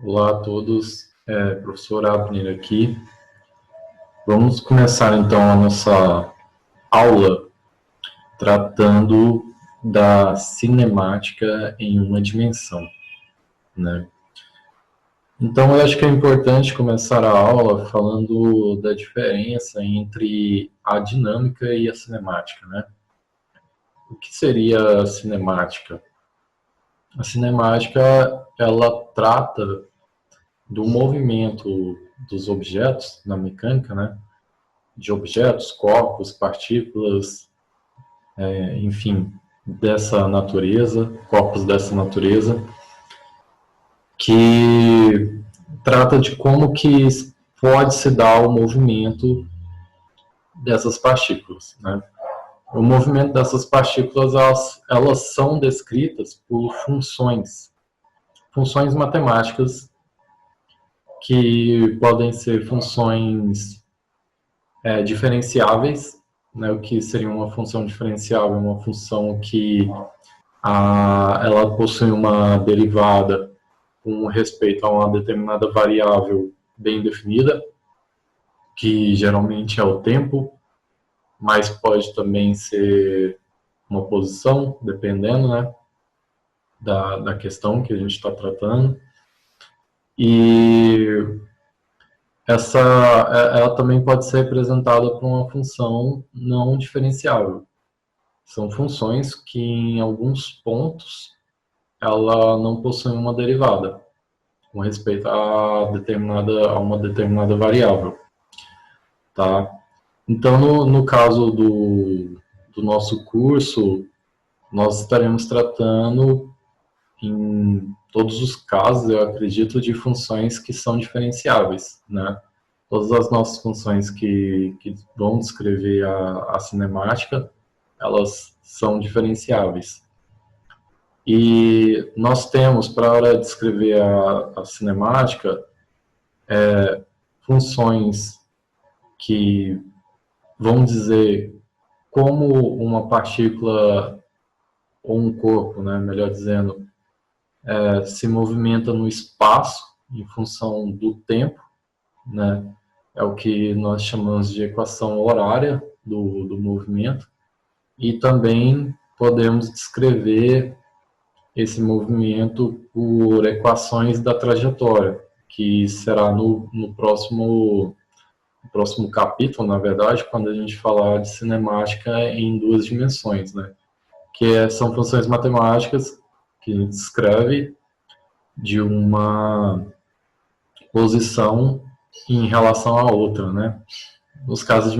Olá a todos, professor Abner aqui. Vamos começar então a nossa aula tratando da cinemática em uma dimensão, né? Então eu acho que é importante começar a aula falando da diferença entre a dinâmica e a cinemática, né? O que seria a cinemática? A cinemática, ela trata do movimento dos objetos na mecânica, né? De objetos, corpos, partículas, enfim, dessa natureza, corpos dessa natureza, que trata de como que pode se dar o movimento dessas partículas, né? O movimento dessas partículas, elas são descritas por funções matemáticas, que podem ser funções diferenciáveis, né? O que seria uma função diferenciável? Uma função que ela possui uma derivada com respeito a uma determinada variável bem definida, que geralmente é o tempo, mas pode também ser uma posição, dependendo, né, da questão que a gente está tratando. E ela também pode ser representada por uma função não diferenciável. São funções que, em alguns pontos, ela não possui uma derivada com respeito a uma determinada variável, tá? Então, no caso do nosso curso, nós estaremos tratando, em todos os casos, eu acredito, de funções que são diferenciáveis, né? Todas as nossas funções que vão descrever a cinemática, elas são diferenciáveis. E nós temos, para a hora de descrever a cinemática, funções que vão dizer como uma partícula ou um corpo, né, melhor dizendo, se movimenta no espaço em função do tempo, né, é o que nós chamamos de equação horária do movimento, e também podemos descrever esse movimento por equações da trajetória, que será no próximo capítulo, na verdade, quando a gente falar de cinemática em duas dimensões, né? São funções matemáticas que a gente escreve de uma posição em relação à outra, né? Nos casos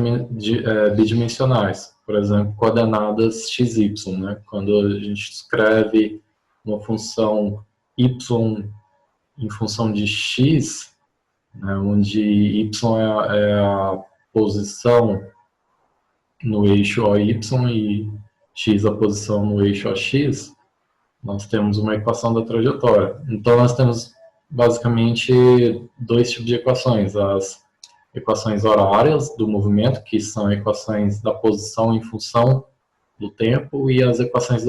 bidimensionais, por exemplo, coordenadas x, y, né? Quando a gente escreve uma função y em função de x, né, onde y é a posição no eixo OY e x a posição no eixo AX, nós temos uma equação da trajetória. Então, nós temos basicamente dois tipos de equações: as equações horárias do movimento, que são equações da posição em função do tempo, e as equações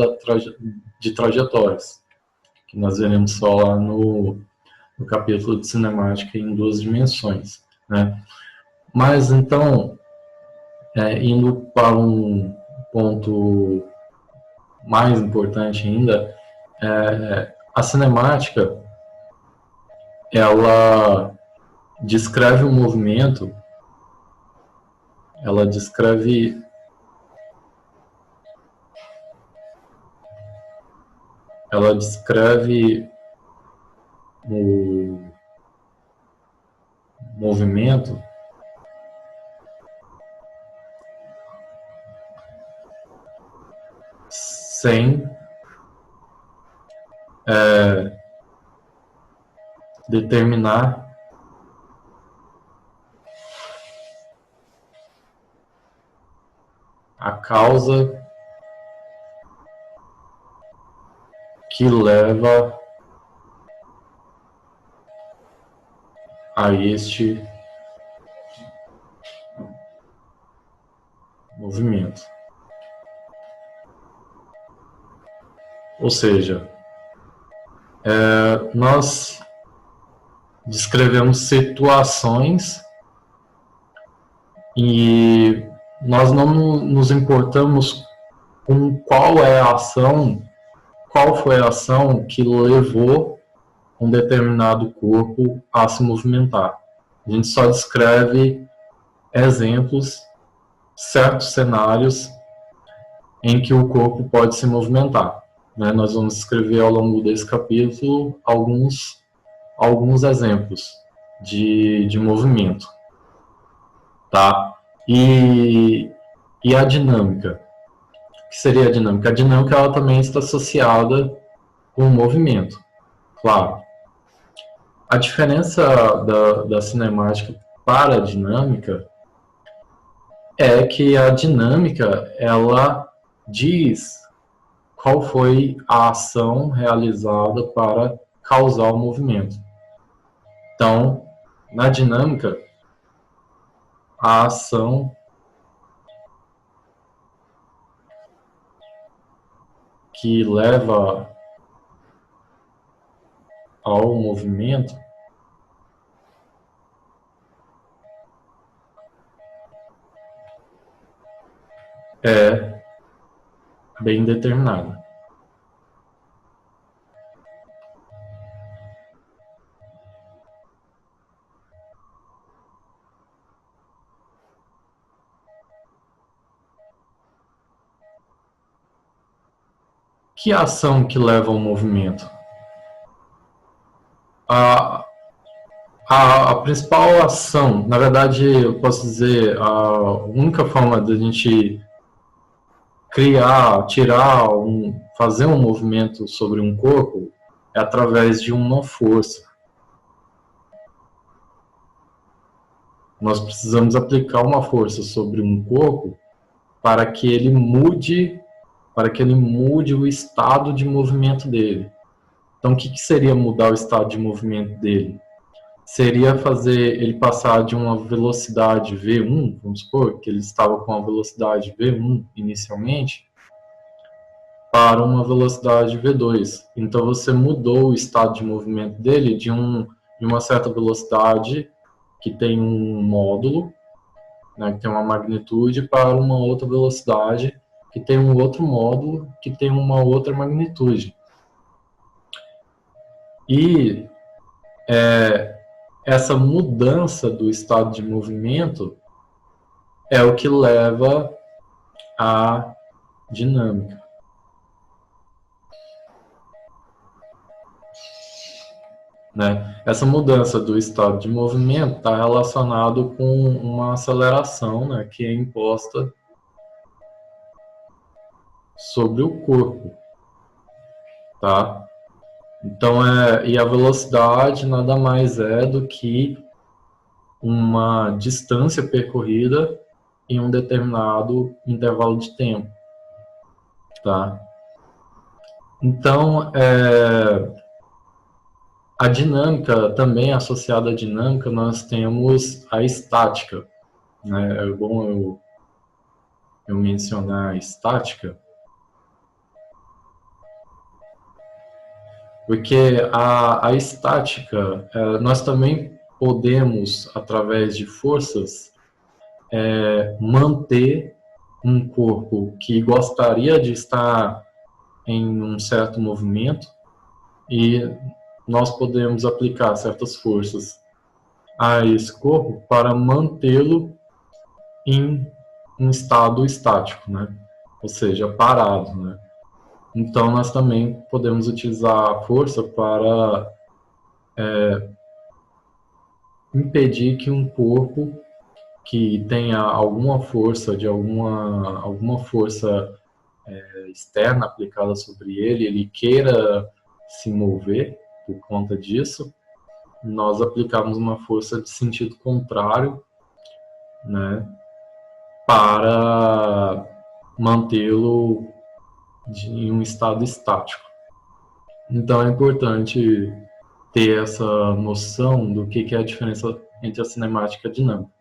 de trajetórias, que nós veremos só lá no capítulo de cinemática em duas dimensões, né? Mas, então, indo para um ponto mais importante ainda, a cinemática, ela descreve um movimento, ela descreve o movimento sem determinar a causa que leva a este movimento. Ou seja, nós descrevemos situações e nós não nos importamos com qual é a ação, qual foi a ação que levou um determinado corpo a se movimentar. A gente só descreve exemplos, certos cenários em que o corpo pode se movimentar. Né? Nós vamos escrever ao longo desse capítulo alguns exemplos de movimento. Tá? E a dinâmica? O que seria a dinâmica? A dinâmica ela também está associada com o movimento, claro. A diferença da cinemática para a dinâmica é que a dinâmica, ela diz qual foi a ação realizada para causar o movimento. Então, na dinâmica, a ação que leva ao movimento é bem determinada. Que ação que leva ao movimento? A principal ação, na verdade, eu posso dizer, a única forma de a gente criar, fazer um movimento sobre um corpo é através de uma força. Nós precisamos aplicar uma força sobre um corpo para que ele mude o estado de movimento dele. Então, o que seria mudar o estado de movimento dele? Seria fazer ele passar de uma velocidade V1, vamos supor que ele estava com a velocidade V1 inicialmente, para uma velocidade V2. Então você mudou o estado de movimento dele de uma certa velocidade que tem um módulo, né, que tem uma magnitude, para uma outra velocidade que tem um outro módulo que tem uma outra magnitude. E essa mudança do estado de movimento é o que leva à dinâmica. Né? Essa mudança do estado de movimento está relacionado com uma aceleração, né, que é imposta sobre o corpo. Tá? Então, e a velocidade nada mais é do que uma distância percorrida em um determinado intervalo de tempo. Tá? Então, a dinâmica, também associada à dinâmica, nós temos a estática. Né? É bom eu mencionar a estática, porque a estática, nós também podemos, através de forças, manter um corpo que gostaria de estar em um certo movimento e nós podemos aplicar certas forças a esse corpo para mantê-lo em um estado estático, né? Ou seja, parado, né? Então, nós também podemos utilizar a força para impedir que um corpo que tenha alguma força, alguma força externa aplicada sobre ele queira se mover por conta disso, nós aplicamos uma força de sentido contrário, né, para mantê-lo em um estado estático. Então é importante ter essa noção do que é a diferença entre a cinemática e a dinâmica.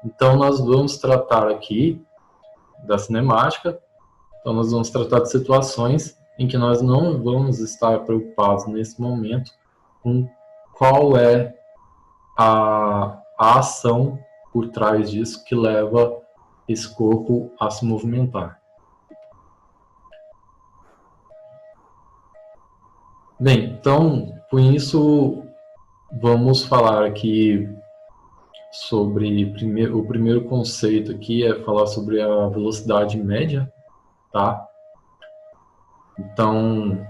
Então nós vamos tratar aqui da cinemática, então nós vamos tratar de situações em que nós não vamos estar preocupados nesse momento com qual é a ação por trás disso que leva esse corpo a se movimentar. Bem, então, com isso, vamos falar aqui sobre o primeiro conceito aqui é falar sobre a velocidade média, tá? Então,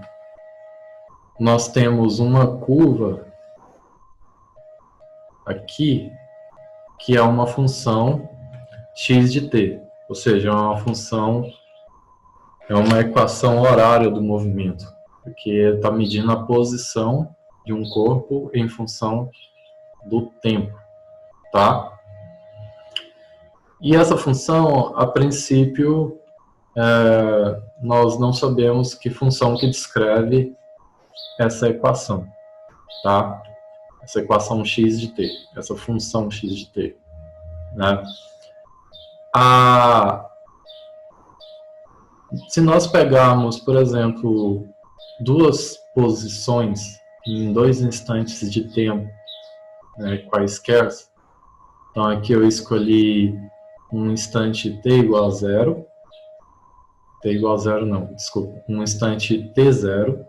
nós temos uma curva aqui que é uma função x de t, ou seja, é uma equação horária do movimento, porque está medindo a posição de um corpo em função do tempo, tá? E essa função, a princípio, nós não sabemos que função que descreve essa equação, tá? Essa equação x de t, essa função x de t, né? Se nós pegarmos, por exemplo, duas posições em dois instantes de tempo, né, quaisquer, então aqui eu escolhi um instante t igual a zero, um instante t0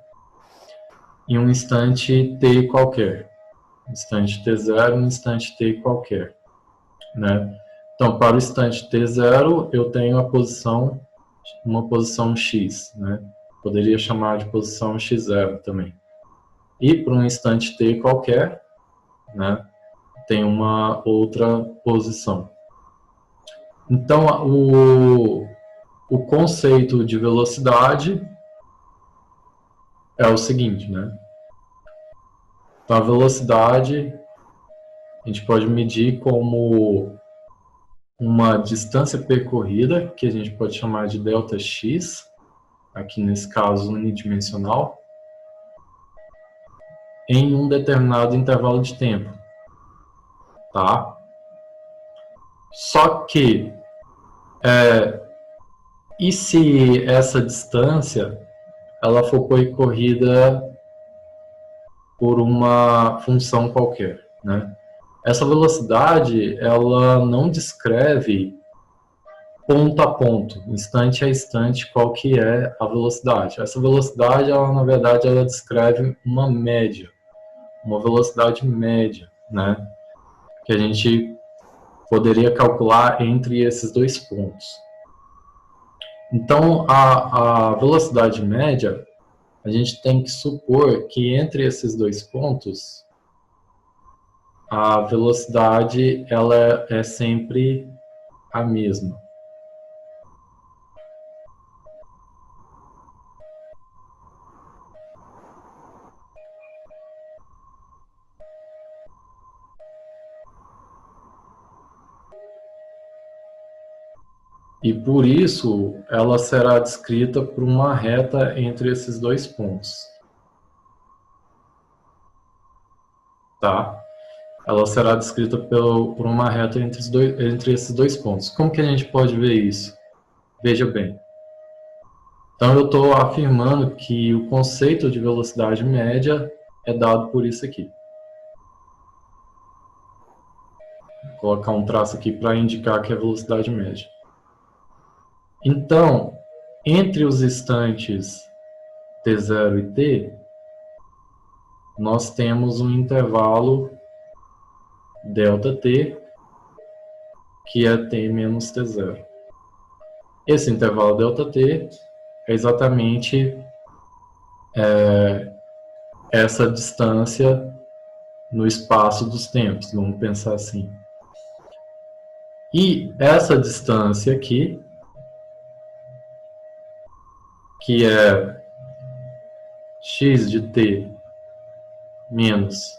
e um instante t qualquer, instante t0 e um instante t qualquer, né? Então, para o instante t0, eu tenho uma posição x, né? Poderia chamar de posição x0 também. E para um instante t qualquer, né, tem uma outra posição. Então, o conceito de velocidade é o seguinte, né? Então, a velocidade a gente pode medir como uma distância percorrida, que a gente pode chamar de ΔX, aqui nesse caso unidimensional, em um determinado intervalo de tempo, tá? Só que, e se essa distância ela for percorrida por uma função qualquer, né? Essa velocidade, ela não descreve ponto a ponto, instante a instante, qual que é a velocidade. Essa velocidade, ela, na verdade, ela descreve uma média, uma velocidade média, né? Que a gente poderia calcular entre esses dois pontos. Então, a velocidade média, a gente tem que supor que entre esses dois pontos, a velocidade ela é sempre a mesma. E por isso ela será descrita por uma reta entre esses dois pontos. Tá? Ela será descrita por uma reta entre esses dois pontos. Como que a gente pode ver isso? Veja bem. Então eu estou afirmando que o conceito de velocidade média é dado por isso aqui. Vou colocar um traço aqui para indicar que é velocidade média. Então, entre os instantes t0 e t, nós temos um intervalo ΔT, que é t menos t0. Esse intervalo ΔT é exatamente essa distância no espaço dos tempos, vamos pensar assim. E essa distância aqui, que é x de t menos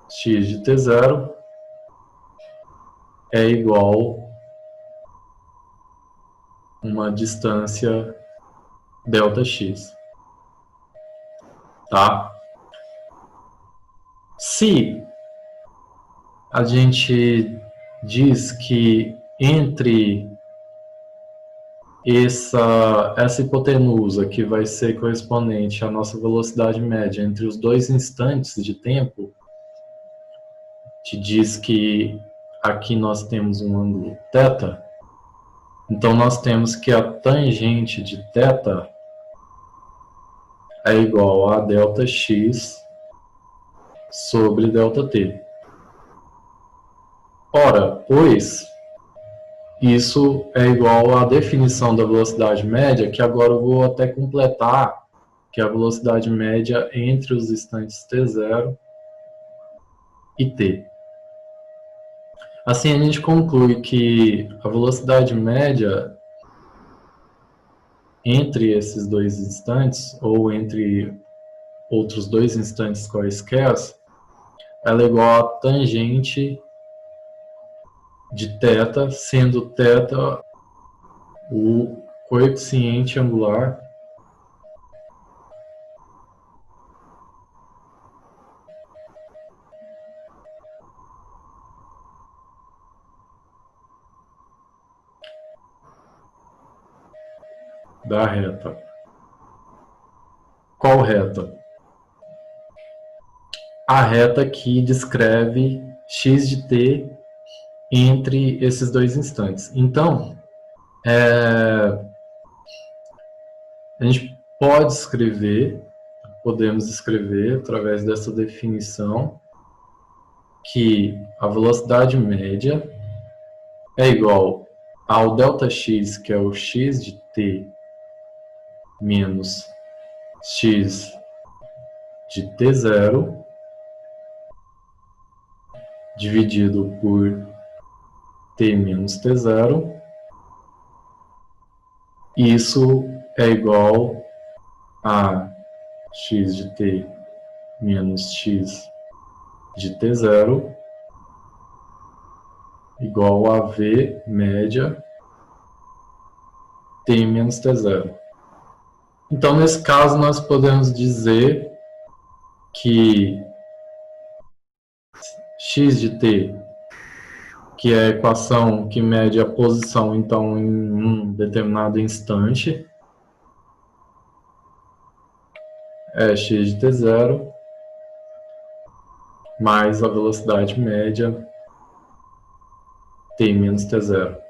x de t0, é igual a uma distância ΔX. Tá? Se a gente diz que entre essa hipotenusa, que vai ser correspondente à nossa velocidade média entre os dois instantes de tempo, te diz que aqui nós temos um ângulo θ, então nós temos que a tangente de θ é igual a ΔX sobre ΔT. Ora, pois isso é igual à definição da velocidade média, que agora eu vou até completar, que é a velocidade média entre os instantes t0 e t. Assim, a gente conclui que a velocidade média entre esses dois instantes, ou entre outros dois instantes quaisquer, ela é igual a tangente de θ, sendo θ o coeficiente angular da reta. Qual reta? A reta que descreve x de t entre esses dois instantes. Então, a gente podemos escrever através dessa definição que a velocidade média é igual ao ΔX, que é o x de t menos x de t0, dividido por t menos t0. Isso é igual a x de t menos x de t0 igual a v média t menos t0. Então, nesse caso, nós podemos dizer que x de t, que é a equação que mede a posição, então, em um determinado instante, é x de t0 mais a velocidade média t menos t0.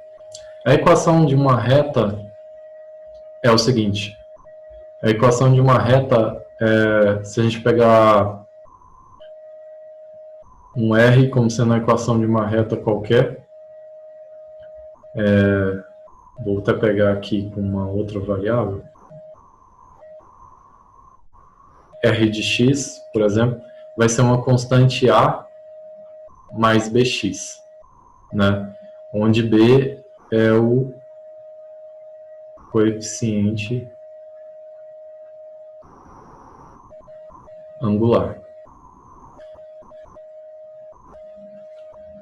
A equação de uma reta é o seguinte: a equação de uma reta se a gente pegar um R como sendo a equação de uma reta qualquer, vou até pegar aqui com uma outra variável, R de x, por exemplo, vai ser uma constante A mais BX, né? Onde B é o coeficiente angular.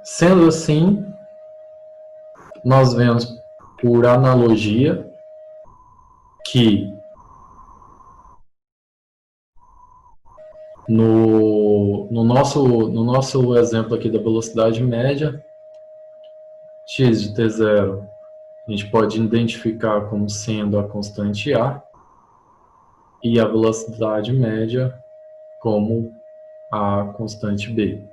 Sendo assim, nós vemos por analogia que no nosso exemplo aqui da velocidade média, x de t0 a gente pode identificar como sendo a constante A e a velocidade média como a constante B,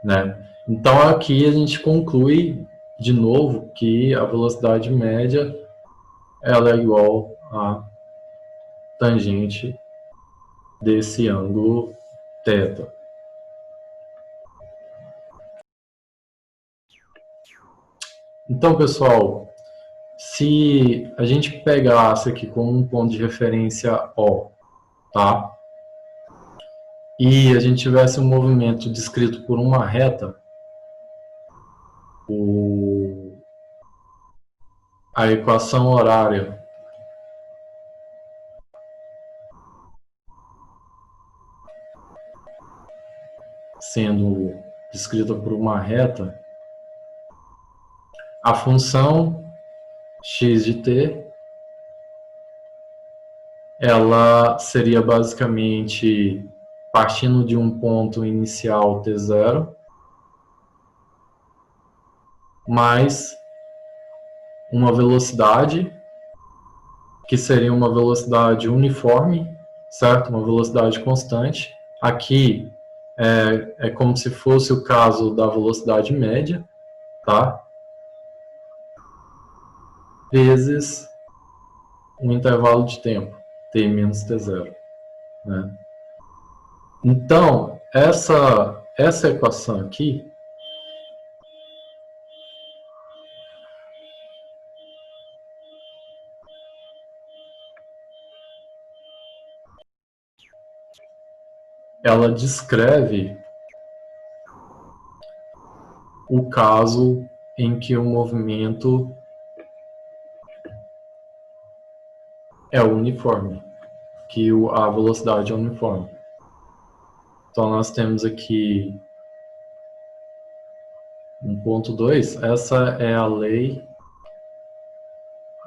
né? Então aqui a gente conclui de novo que a velocidade média ela é igual a tangente desse ângulo θ. Então, pessoal, se a gente pegasse aqui como um ponto de referência O, tá? E a gente tivesse um movimento descrito por uma reta, a equação horária sendo descrita por uma reta, a função x de t ela seria basicamente partindo de um ponto inicial t0 mais uma velocidade que seria uma velocidade uniforme, certo? Uma velocidade constante. Aqui é como se fosse o caso da velocidade média, tá? Vezes um intervalo de tempo, t menos t0, né? Então, essa equação aqui, ela descreve o caso em que o movimento é uniforme, que a velocidade é uniforme. Então, nós temos aqui 1.2, essa é a lei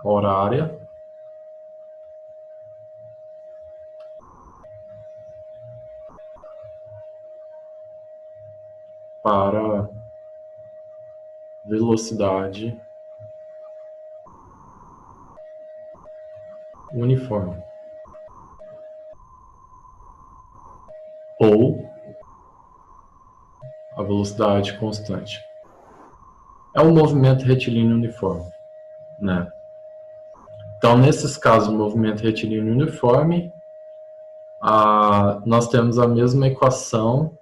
horária para velocidade uniforme, ou a velocidade constante. É um movimento retilíneo uniforme, né? Então, nesses casos, o movimento retilíneo uniforme, nós temos a mesma equação.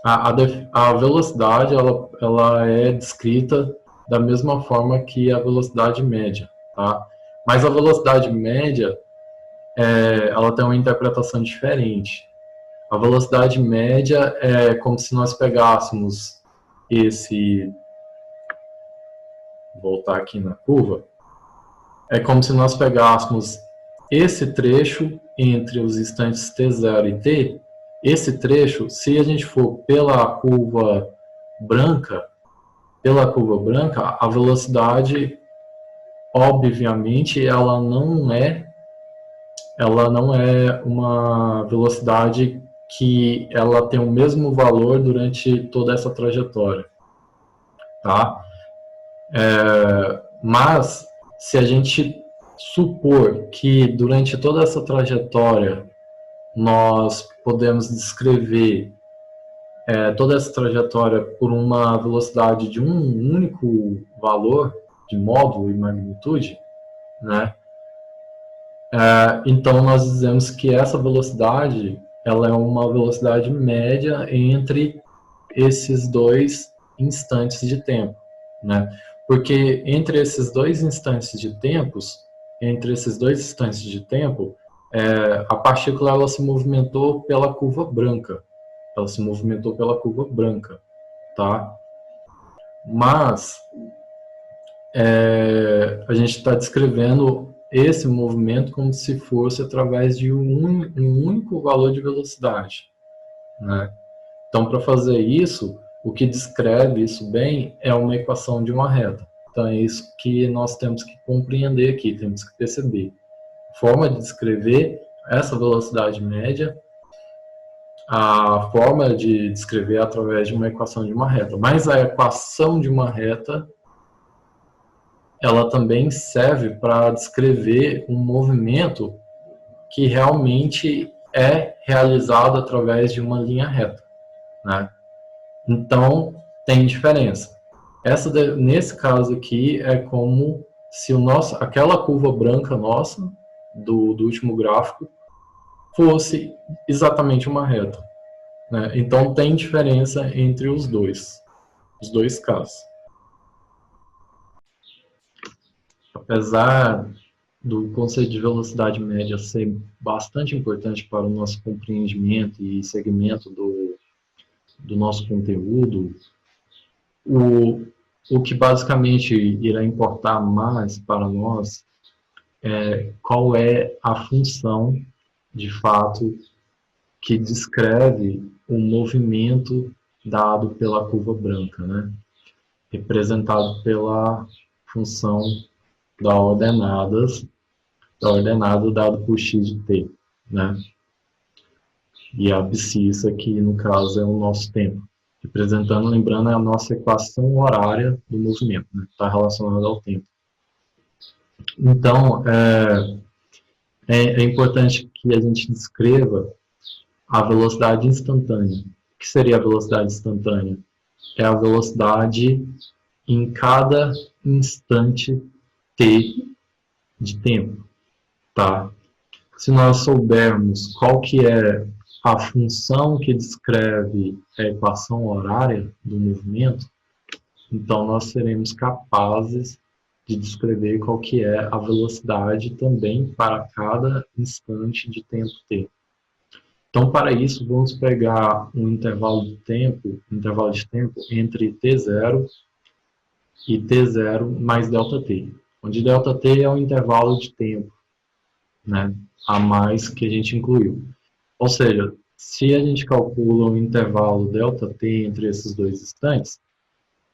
A velocidade ela é descrita da mesma forma que a velocidade média, tá? Mas a velocidade média ela tem uma interpretação diferente. A velocidade média é como se nós pegássemos voltar aqui na curva, é como se nós pegássemos esse trecho entre os instantes t0 e t, esse trecho, se a gente for pela curva branca, a velocidade, obviamente, ela não é uma velocidade que ela tem o mesmo valor durante toda essa trajetória, tá? Mas, se a gente supor que durante toda essa trajetória nós podemos descrever toda essa trajetória por uma velocidade de um único valor de módulo e magnitude, né? Então nós dizemos que essa velocidade ela é uma velocidade média entre esses dois instantes de tempo, né? Porque entre esses dois instantes de tempo, a partícula ela se movimentou pela curva branca. Ela se movimentou pela curva branca, tá? Mas a gente está descrevendo esse movimento como se fosse através de um único valor de velocidade, né? Então, para fazer isso, o que descreve isso bem é uma equação de uma reta. Então, é isso que nós temos que compreender aqui, temos que perceber. Forma de descrever essa velocidade média, a forma de descrever através de uma equação de uma reta. Mas a equação de uma reta, ela também serve para descrever um movimento que realmente é realizado através de uma linha reta, né? Então, tem diferença. Nesse caso aqui, é como se aquela curva branca nossa, do último gráfico, fosse exatamente uma reta, né? Então, tem diferença entre os dois casos. Apesar do conceito de velocidade média ser bastante importante para o nosso compreendimento e segmento do nosso conteúdo, o que basicamente irá importar mais para nós é qual é a função, de fato, que descreve o movimento dado pela curva branca, né? Representado pela função da ordenada dado por x de t, né? E a abscissa, que no caso é o nosso tempo. Representando, lembrando, é a nossa equação horária do movimento, né? Está relacionada ao tempo. Então, é importante que a gente descreva a velocidade instantânea, que seria a velocidade instantânea? É a velocidade em cada instante t de tempo, tá? Se nós soubermos qual que é a função que descreve a equação horária do movimento, então nós seremos capazes de descrever qual que é a velocidade também para cada instante de tempo t. Então, para isso, vamos pegar um intervalo de tempo entre t0 e t0 mais ΔT, onde ΔT é o intervalo de tempo, né, a mais que a gente incluiu. Ou seja, se a gente calcula um intervalo ΔT entre esses dois instantes,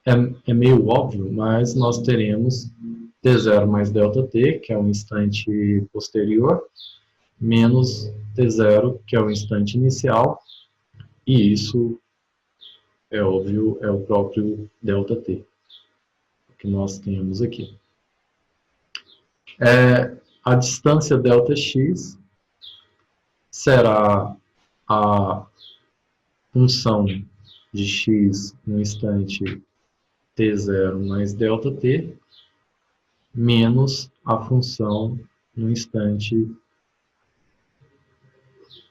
é meio óbvio, mas nós teremos t0 mais ΔT, que é o instante posterior, menos t0, que é o instante inicial, e isso, é óbvio, é o próprio ΔT, que nós temos aqui. A distância ΔX será a função de x no instante t0 mais ΔT, menos a função no instante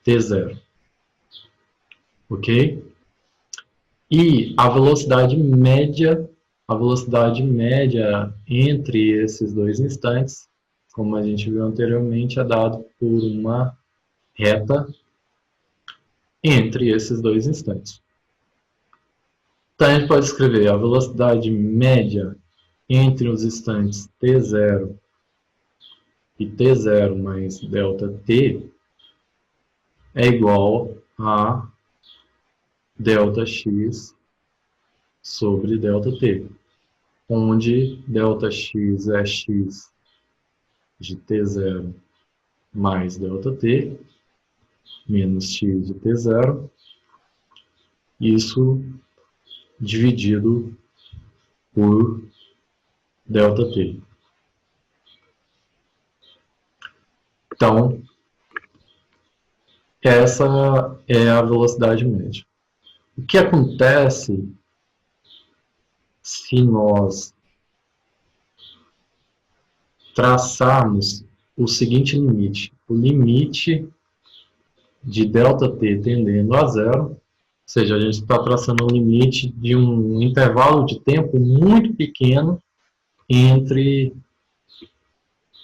t0. Ok? E a velocidade média entre esses dois instantes, como a gente viu anteriormente, é dado por uma reta entre esses dois instantes. Então, a gente pode escrever a velocidade média entre os instantes t0 e t0 mais ΔT é igual a ΔX sobre ΔT, onde ΔX é x de t0 mais ΔT, menos x de t0, isso dividido por ΔT. Então, essa é a velocidade média. O que acontece se nós traçarmos o seguinte limite? O limite de ΔT tendendo a zero, ou seja, a gente está traçando um limite de um intervalo de tempo muito pequeno entre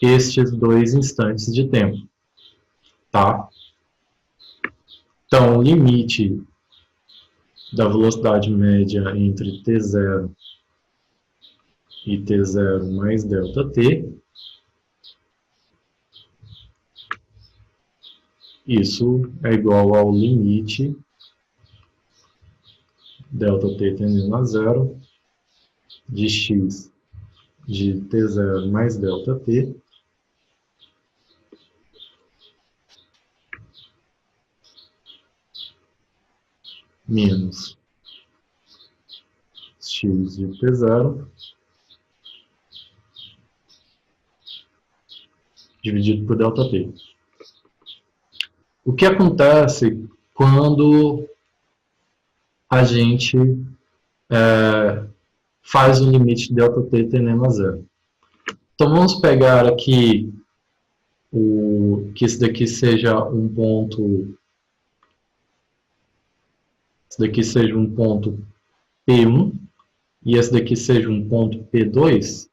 estes dois instantes de tempo, tá? Então, o limite da velocidade média entre t0 e t0 mais ΔT, isso é igual ao limite ΔT tendendo a zero de x de t0 mais ΔT menos x de t0 dividido por ΔT. O que acontece quando a gente faz o limite de ΔT tendendo a zero? Então vamos pegar aqui que esse daqui seja um ponto, P1 e esse daqui seja um ponto P2.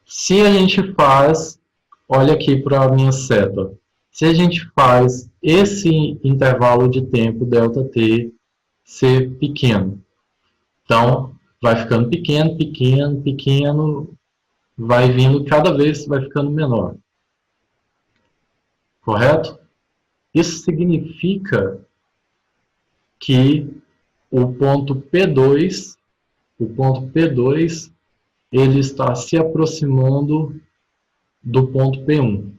Se a gente faz, olha aqui para a minha seta, se a gente faz esse intervalo de tempo ΔT ser pequeno, então vai ficando pequeno, pequeno, pequeno, vai vindo cada vez, vai ficando menor. Correto? Isso significa que o ponto P2, ele está se aproximando do ponto P1.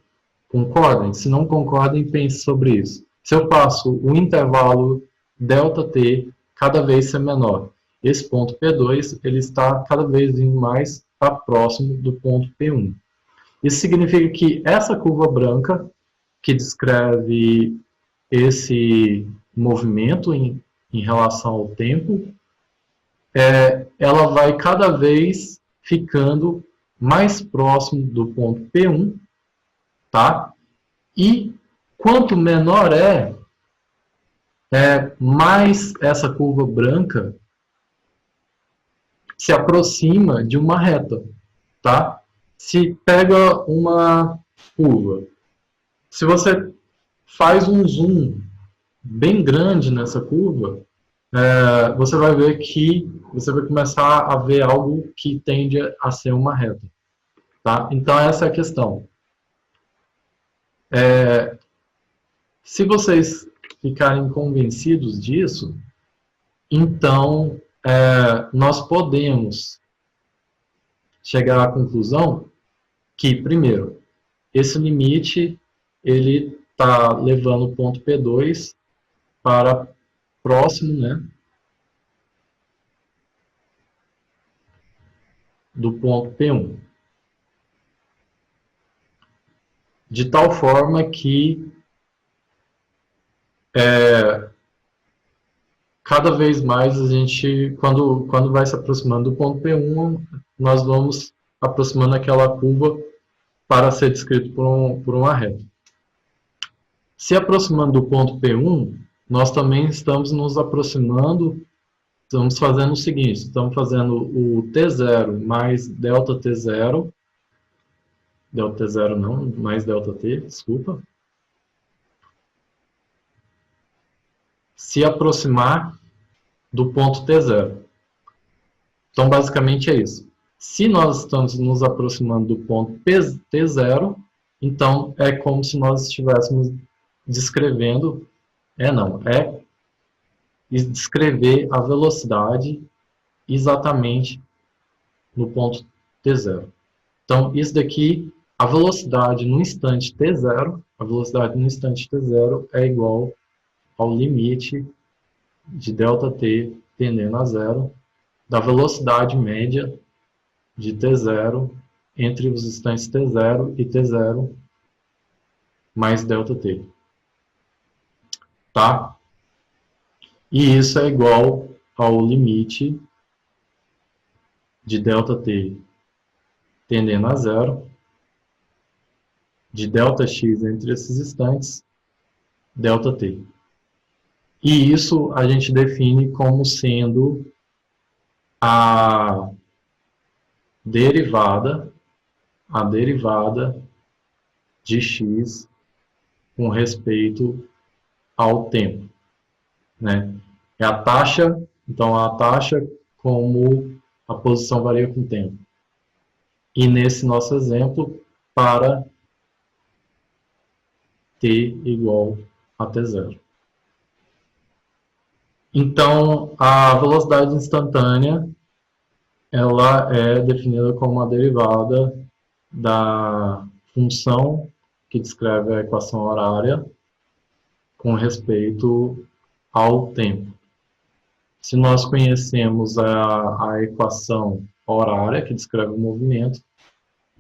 Concordem? Se não concordem, pense sobre isso. Se eu faço o intervalo ΔT cada vez ser menor, esse ponto P2 ele está cada vez indo mais para próximo do ponto P1. Isso significa que essa curva branca, que descreve esse movimento em relação ao tempo, ela vai cada vez ficando mais próximo do ponto P1, tá? E quanto menor mais essa curva branca se aproxima de uma reta, tá? Se pega uma curva, se você faz um zoom bem grande nessa curva, você vai ver que você vai começar a ver algo que tende a ser uma reta, tá? Então essa é a questão. Se vocês ficarem convencidos disso, então nós podemos chegar à conclusão que, primeiro, esse limite ele está levando o ponto P2 para próximo, né, do ponto P1. De tal forma que cada vez mais a gente, quando vai se aproximando do ponto P1, nós vamos aproximando aquela curva para ser descrito por uma reta. Se aproximando do ponto P1, nós também estamos nos aproximando, estamos fazendo o seguinte, estamos fazendo o T0 mais delta T0, delta T0 não, mais delta T, desculpa, se aproximar do ponto T0. Então, basicamente é isso. Se nós estamos nos aproximando do ponto T0, então é como se nós estivéssemos descrevendo, descrever a velocidade exatamente no ponto T0. Então, isso daqui, a velocidade no instante T0, a velocidade no instante T0 é igual ao limite de ΔT tendendo a zero da velocidade média de T0 entre os instantes T0 e T0 mais ΔT. Tá? E isso é igual ao limite de ΔT tendendo a zero de Δx entre esses instantes, ΔT. E isso a gente define como sendo a derivada de x com respeito ao tempo, né? É a taxa, então a taxa como a posição varia com o tempo. E nesse nosso exemplo, para t igual a t0. Então, a velocidade instantânea ela é definida como uma derivada da função que descreve a equação horária com respeito ao tempo. Se nós conhecemos a equação horária que descreve o movimento,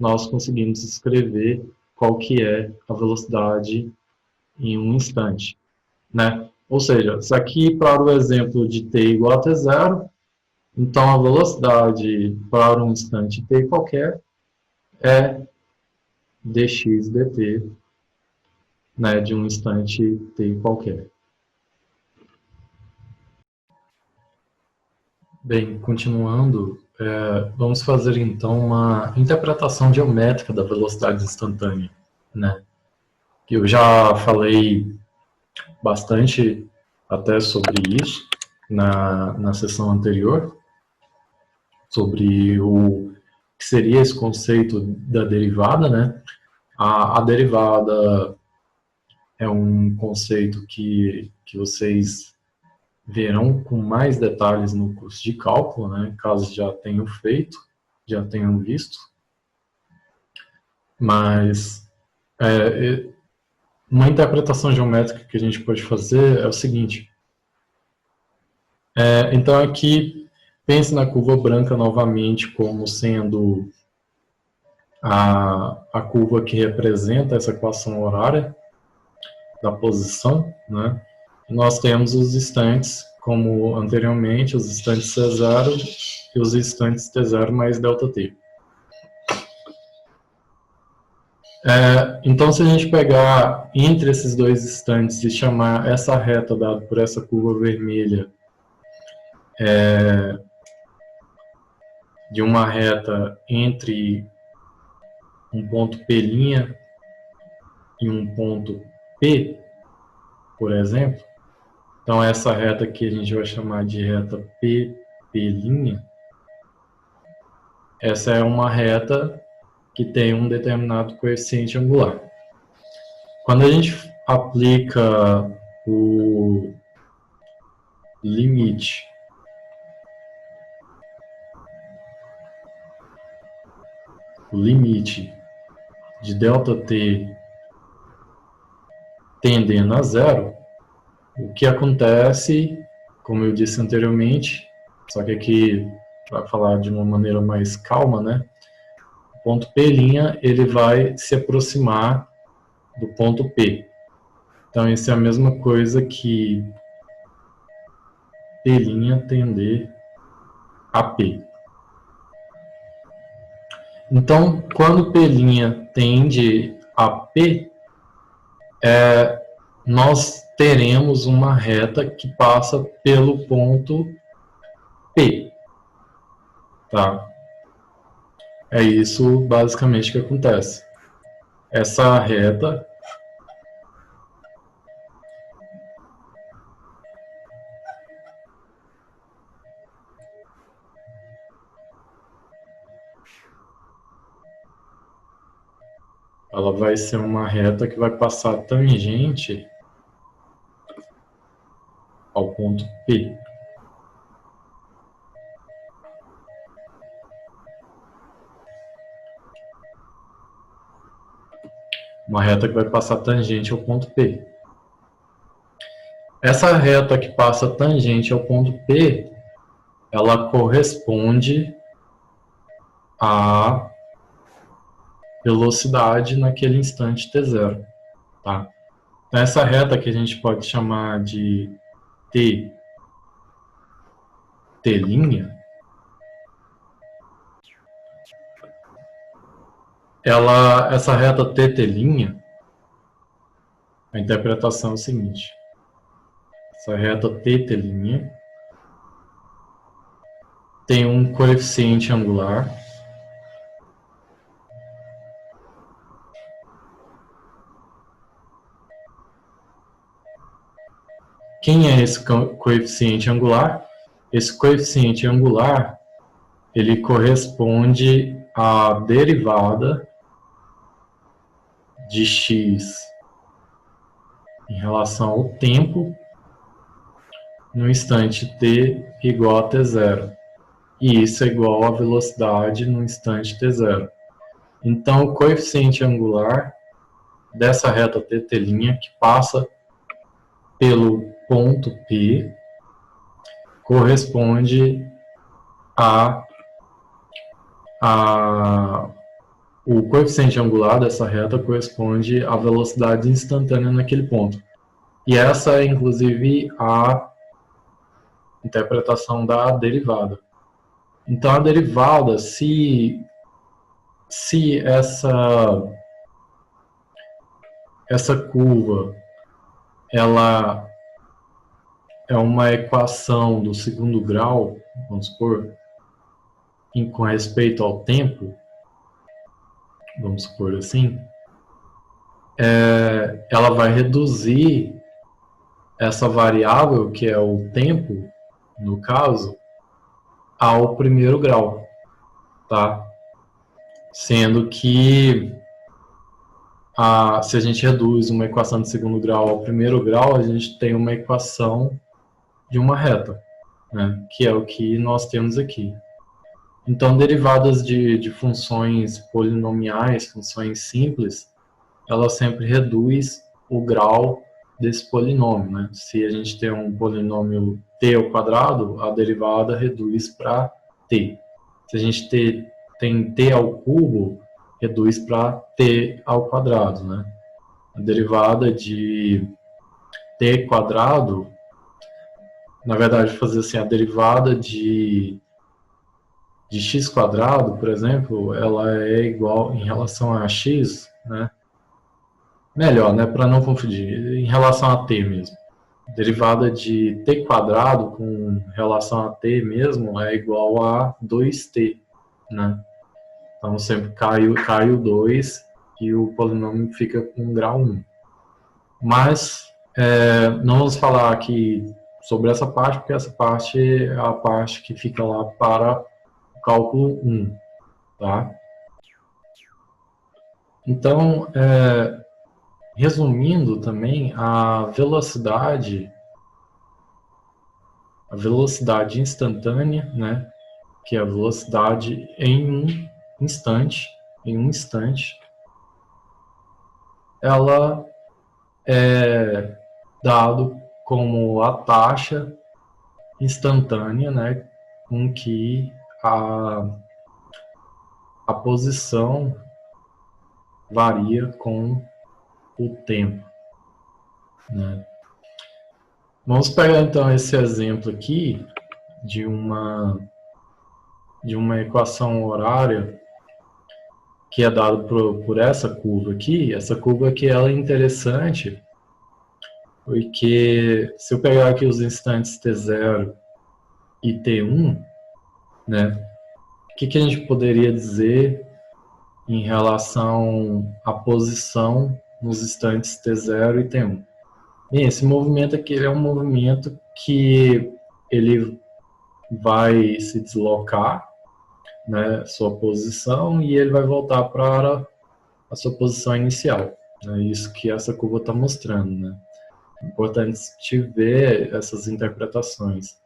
nós conseguimos escrever qual que é a velocidade em um instante, né? Ou seja, se aqui para o exemplo de t igual a t0, então a velocidade para um instante t qualquer é dx dt, né, de um instante t qualquer. Bem, continuando, vamos fazer então uma interpretação geométrica da velocidade instantânea, né? Eu já falei bastante até sobre isso na sessão anterior, sobre o que seria esse conceito da derivada, né? A derivada é um conceito que vocês verão com mais detalhes no curso de cálculo, né? Caso já tenham feito, já tenham visto. Mas uma interpretação geométrica que a gente pode fazer é o seguinte. Então aqui, pense na curva branca novamente como sendo a curva que representa essa equação horária da posição, né? nós temos os instantes, como anteriormente, os instantes C0 e os instantes T0 mais ΔT. Então, se a gente pegar entre esses dois instantes e chamar essa reta dada por essa curva vermelha de uma reta entre um ponto P' e um ponto P, por exemplo, então essa reta aqui a gente vai chamar de reta P', essa é uma reta que tem um determinado coeficiente angular. Quando a gente aplica o limite de ΔT tendendo a zero, o que acontece, como eu disse anteriormente, só que aqui para falar de uma maneira mais calma, né? O ponto P' ele vai se aproximar do ponto P. Então isso é a mesma coisa que P' tender a P. Então, quando P' tende a P, nós teremos uma reta que passa pelo ponto P. Tá? É isso basicamente que acontece. Essa reta ela vai ser uma reta que vai passar tangente ao ponto P. Uma reta que vai passar tangente ao ponto P. Essa reta que passa tangente ao ponto P, ela corresponde à velocidade naquele instante t0. Tá? Então, essa reta que a gente pode chamar de T', essa reta T', a interpretação é o seguinte: essa reta T' tem um coeficiente angular Quem é esse coeficiente angular? Esse coeficiente angular, ele corresponde à derivada de x em relação ao tempo no instante t igual a t0. E isso é igual à velocidade no instante t0. Então, o coeficiente angular dessa reta t', que passa pelo ponto P, corresponde o coeficiente angular dessa reta corresponde à velocidade instantânea naquele ponto. E essa é, inclusive, a interpretação da derivada. Então, a derivada, se essa curva ela é uma equação do segundo grau, vamos supor, com respeito ao tempo, vamos supor assim, ela vai reduzir essa variável, que é o tempo, no caso, ao primeiro grau, tá? Sendo que se a gente reduz uma equação de segundo grau ao primeiro grau, a gente tem uma equação de uma reta, né? Que é o que nós temos aqui. Então, derivadas de funções polinomiais, funções simples, ela sempre reduz o grau desse polinômio, né? Se a gente tem um polinômio t ao quadrado, a derivada reduz para t. Se a gente tem t ao cubo, reduz para t ao quadrado, né? A derivada de t quadrado, na verdade, fazer assim, a derivada de x quadrado, por exemplo, ela é igual em relação a x, né? Melhor, né, para não confundir, em relação a t mesmo. Derivada de t quadrado com relação a t mesmo é igual a 2t, né? Então sempre cai o 2 e o polinômio fica com grau 1. Mas não vamos falar aqui sobre essa parte, porque essa parte é a parte que fica lá para o cálculo 1, tá? Então, resumindo também, a velocidade instantânea, né, que é a velocidade em um instante, ela é dado como a taxa instantânea, né, com que a posição varia com o tempo, né? Vamos pegar então esse exemplo aqui de uma equação horária que é dado por essa curva aqui. Essa curva aqui ela é interessante porque se eu pegar aqui os instantes t0 e t1, né, o que a gente poderia dizer em relação à posição nos instantes t0 e t1? Bem, esse movimento aqui ele é um movimento que ele vai se deslocar, né, sua posição, e ele vai voltar para a sua posição inicial. É isso que essa curva está mostrando, né? É importante te ver essas interpretações.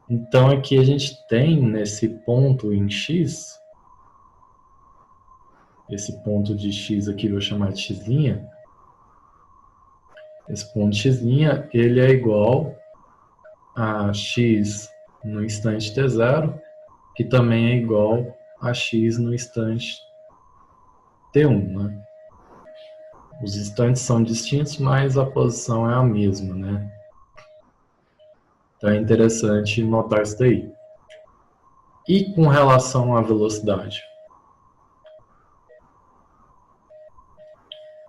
Então aqui a gente tem nesse ponto em x, esse ponto de x aqui, vou chamar de x', esse ponto de x', ele é igual a x no instante t0, que também é igual a x no instante t1, né? Os instantes são distintos, mas a posição é a mesma, né? Então é interessante notar isso daí. E com relação à velocidade?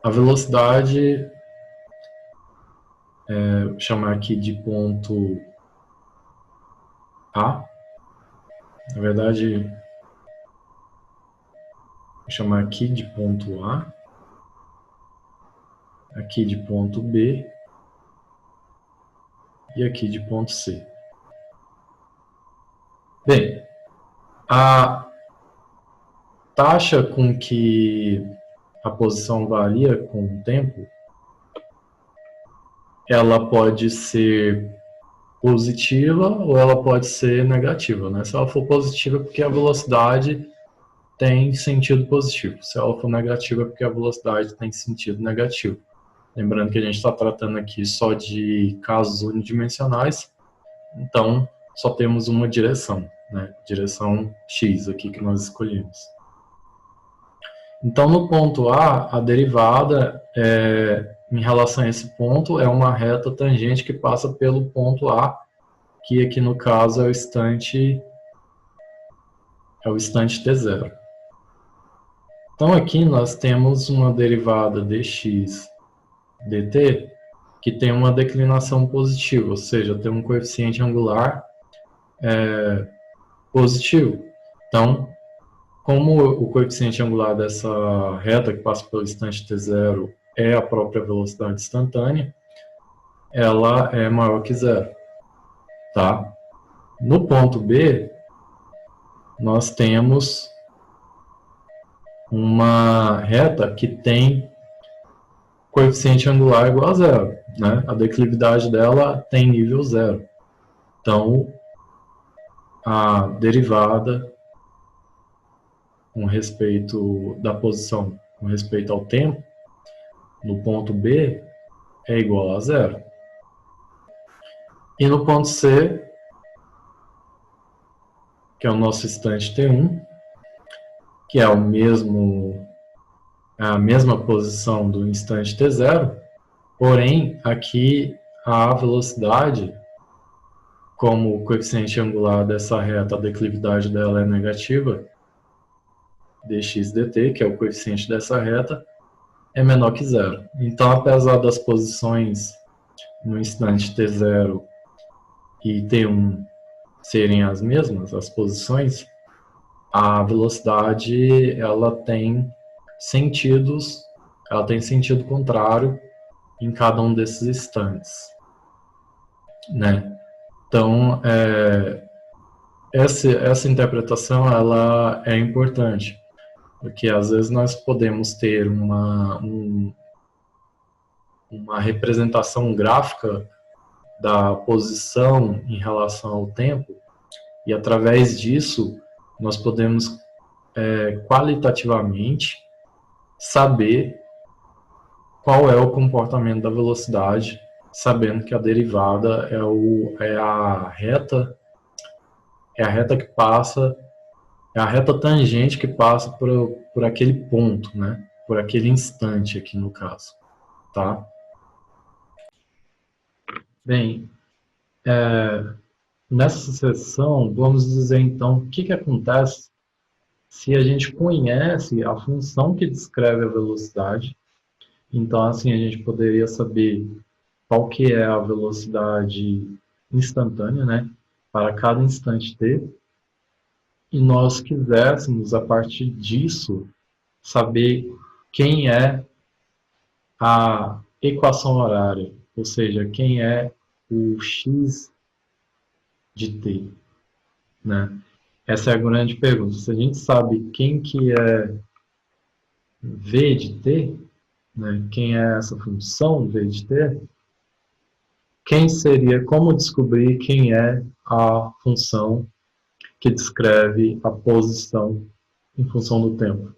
A velocidade, vou chamar aqui de ponto A. Na verdade, vou chamar aqui de ponto A. Aqui de ponto B. E aqui de ponto C. Bem, a taxa com que a posição varia com o tempo, ela pode ser positiva ou ela pode ser negativa, né? Se ela for positiva é porque a velocidade tem sentido positivo. Se ela for negativa é porque a velocidade tem sentido negativo. Lembrando que a gente está tratando aqui só de casos unidimensionais, então só temos uma direção, né? Direção X aqui que nós escolhemos. Então no ponto A, a derivada em relação a esse ponto é uma reta tangente que passa pelo ponto A, que aqui no caso é o instante t0. Então aqui nós temos uma derivada dx dt que tem uma declinação positiva, ou seja, tem um coeficiente angular positivo. Então, como o coeficiente angular dessa reta que passa pelo instante t0 é a própria velocidade instantânea, ela é maior que zero, tá? No ponto B, nós temos uma reta que tem coeficiente angular igual a zero, né? A declividade dela tem nível zero. Então, a derivada com respeito da posição, com respeito ao tempo, no ponto B, é igual a zero. E no ponto C, que é o nosso instante t1, que é a mesma posição do instante t0, porém, aqui a velocidade, como o coeficiente angular dessa reta, a declividade dela é negativa, dx dt, que é o coeficiente dessa reta, é menor que zero. Então, apesar das posições no instante t0 e t1 serem as mesmas, as posições, a velocidade ela tem sentidos, ela tem sentido contrário em cada um desses instantes, né? Então, essa interpretação ela é importante, porque às vezes nós podemos ter uma representação gráfica da posição em relação ao tempo, e através disso nós podemos qualitativamente saber qual é o comportamento da velocidade, sabendo que a derivada é a reta que passa, é a reta tangente que passa por aquele ponto, né? Por aquele instante aqui no caso, tá? Bem, nessa sessão, vamos dizer então o que acontece se a gente conhece a função que descreve a velocidade. Então, assim, a gente poderia saber qual que é a velocidade instantânea, né, para cada instante t, e nós quiséssemos, a partir disso, saber quem é a equação horária, ou seja, quem é o x de t, né? Essa é a grande pergunta. Se a gente sabe quem que é v de t, né, quem é essa função v de t, como descobrir quem é a função que descreve a posição em função do tempo,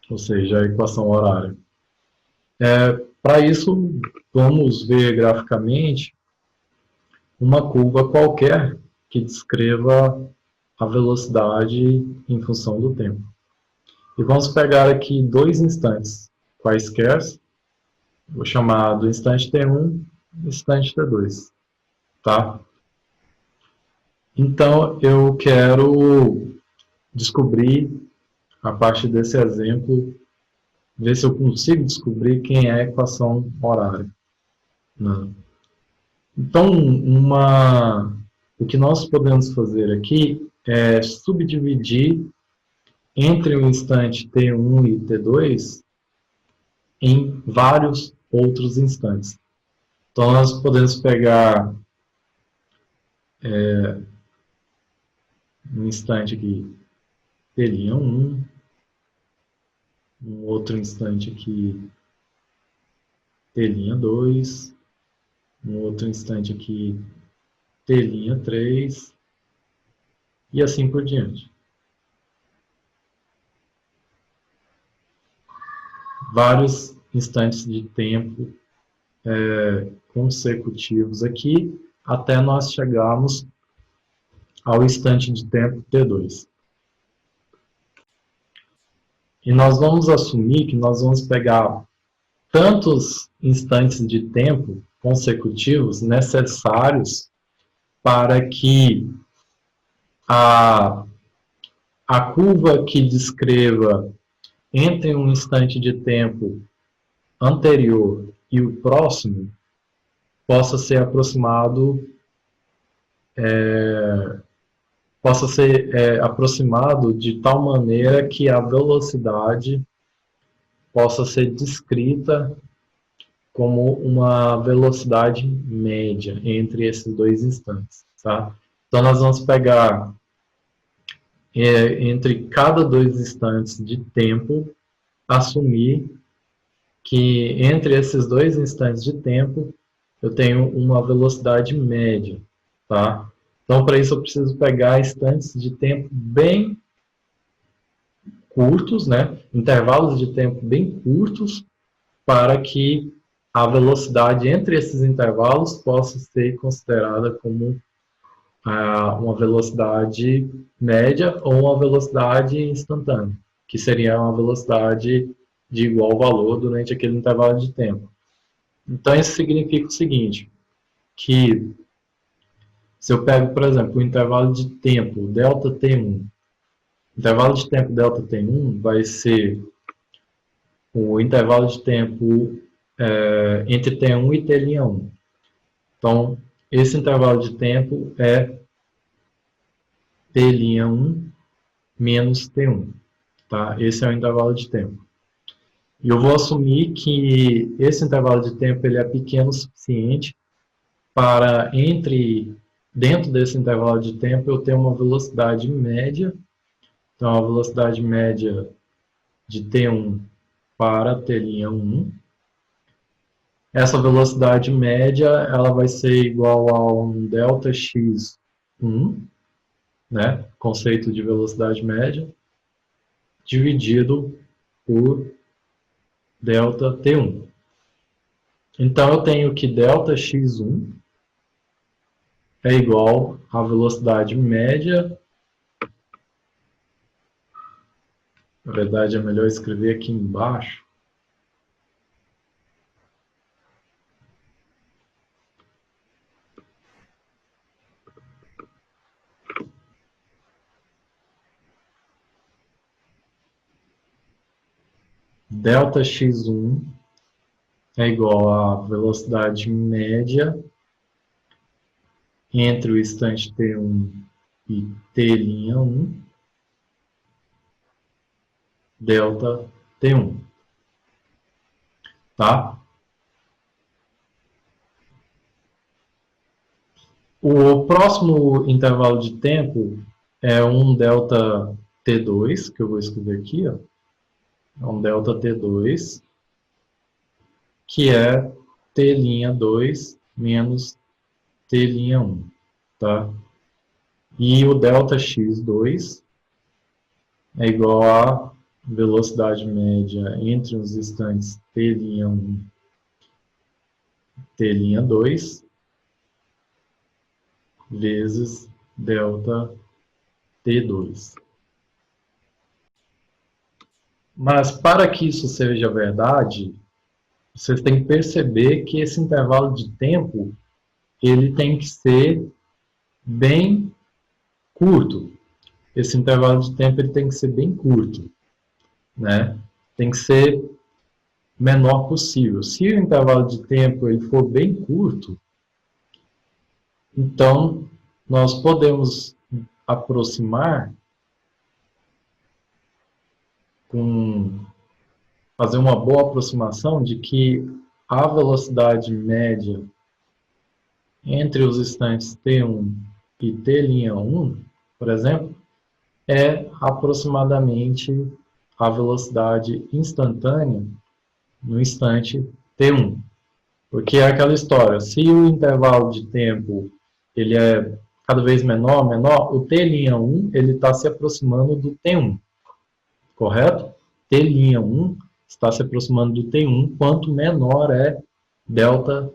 ou seja, a equação horária. Para isso, vamos ver graficamente uma curva qualquer que descreva a velocidade em função do tempo. E vamos pegar aqui dois instantes quaisquer, vou chamar do instante t1 e instante t2, tá? Então, eu quero descobrir, a partir desse exemplo, ver se eu consigo descobrir quem é a equação horária, né? Então, o que nós podemos fazer aqui é subdividir entre o instante t1 e t2 em vários outros instantes. Então, nós podemos pegar um instante aqui, t'1, um outro instante aqui, t'2, um outro instante aqui, t'3, e assim por diante. Vários instantes de tempo consecutivos aqui, até nós chegarmos ao instante de tempo t2. E nós vamos assumir que nós vamos pegar tantos instantes de tempo consecutivos necessários para que a curva que descreva entre um instante de tempo anterior e o próximo possa ser aproximado de tal maneira que a velocidade possa ser descrita como uma velocidade média entre esses dois instantes, tá? Então, nós vamos pegar entre cada dois instantes de tempo, assumir que entre esses dois instantes de tempo eu tenho uma velocidade média, tá? Então, para isso eu preciso pegar instantes de tempo bem curtos, né? Intervalos de tempo bem curtos, para que a velocidade entre esses intervalos possa ser considerada como uma velocidade média ou uma velocidade instantânea, que seria uma velocidade de igual valor durante aquele intervalo de tempo. Então, isso significa o seguinte, que se eu pego, por exemplo, o intervalo de tempo ΔT1, o intervalo de tempo ΔT1 vai ser o intervalo de tempo entre T1 e T'1. Então, esse intervalo de tempo é T'1 menos T1. Tá? Esse é o intervalo de tempo. E eu vou assumir que esse intervalo de tempo ele é pequeno o suficiente para, dentro desse intervalo de tempo, eu ter uma velocidade média. Então, a velocidade média de T1 para T'1. Essa velocidade média ela vai ser igual a um ΔX1, né? Conceito de velocidade média, dividido por ΔT1. Então, eu tenho que ΔX1 é igual à velocidade média. Na verdade, é melhor escrever aqui embaixo. ΔX1 é igual à velocidade média entre o instante T1 e T'1, delta T1. Tá? O próximo intervalo de tempo é um delta T2, que eu vou escrever aqui, ó. É um delta T2, que é T'2 menos T'1, tá? E o delta x2 é igual a velocidade média entre os instantes T'1 e T'2 vezes delta T2. Mas para que isso seja verdade, vocês têm que perceber que esse intervalo de tempo ele tem que ser bem curto. Esse intervalo de tempo ele tem que ser bem curto, né? Tem que ser menor possível. Se o intervalo de tempo ele for bem curto, então nós podemos aproximar fazer uma boa aproximação de que a velocidade média entre os instantes T1 e T'1, por exemplo, é aproximadamente a velocidade instantânea no instante T1. Porque é aquela história, se o intervalo de tempo ele é cada vez menor, o T'1 ele está se aproximando do T1, correto? T'1 está se aproximando do T1 quanto menor é delta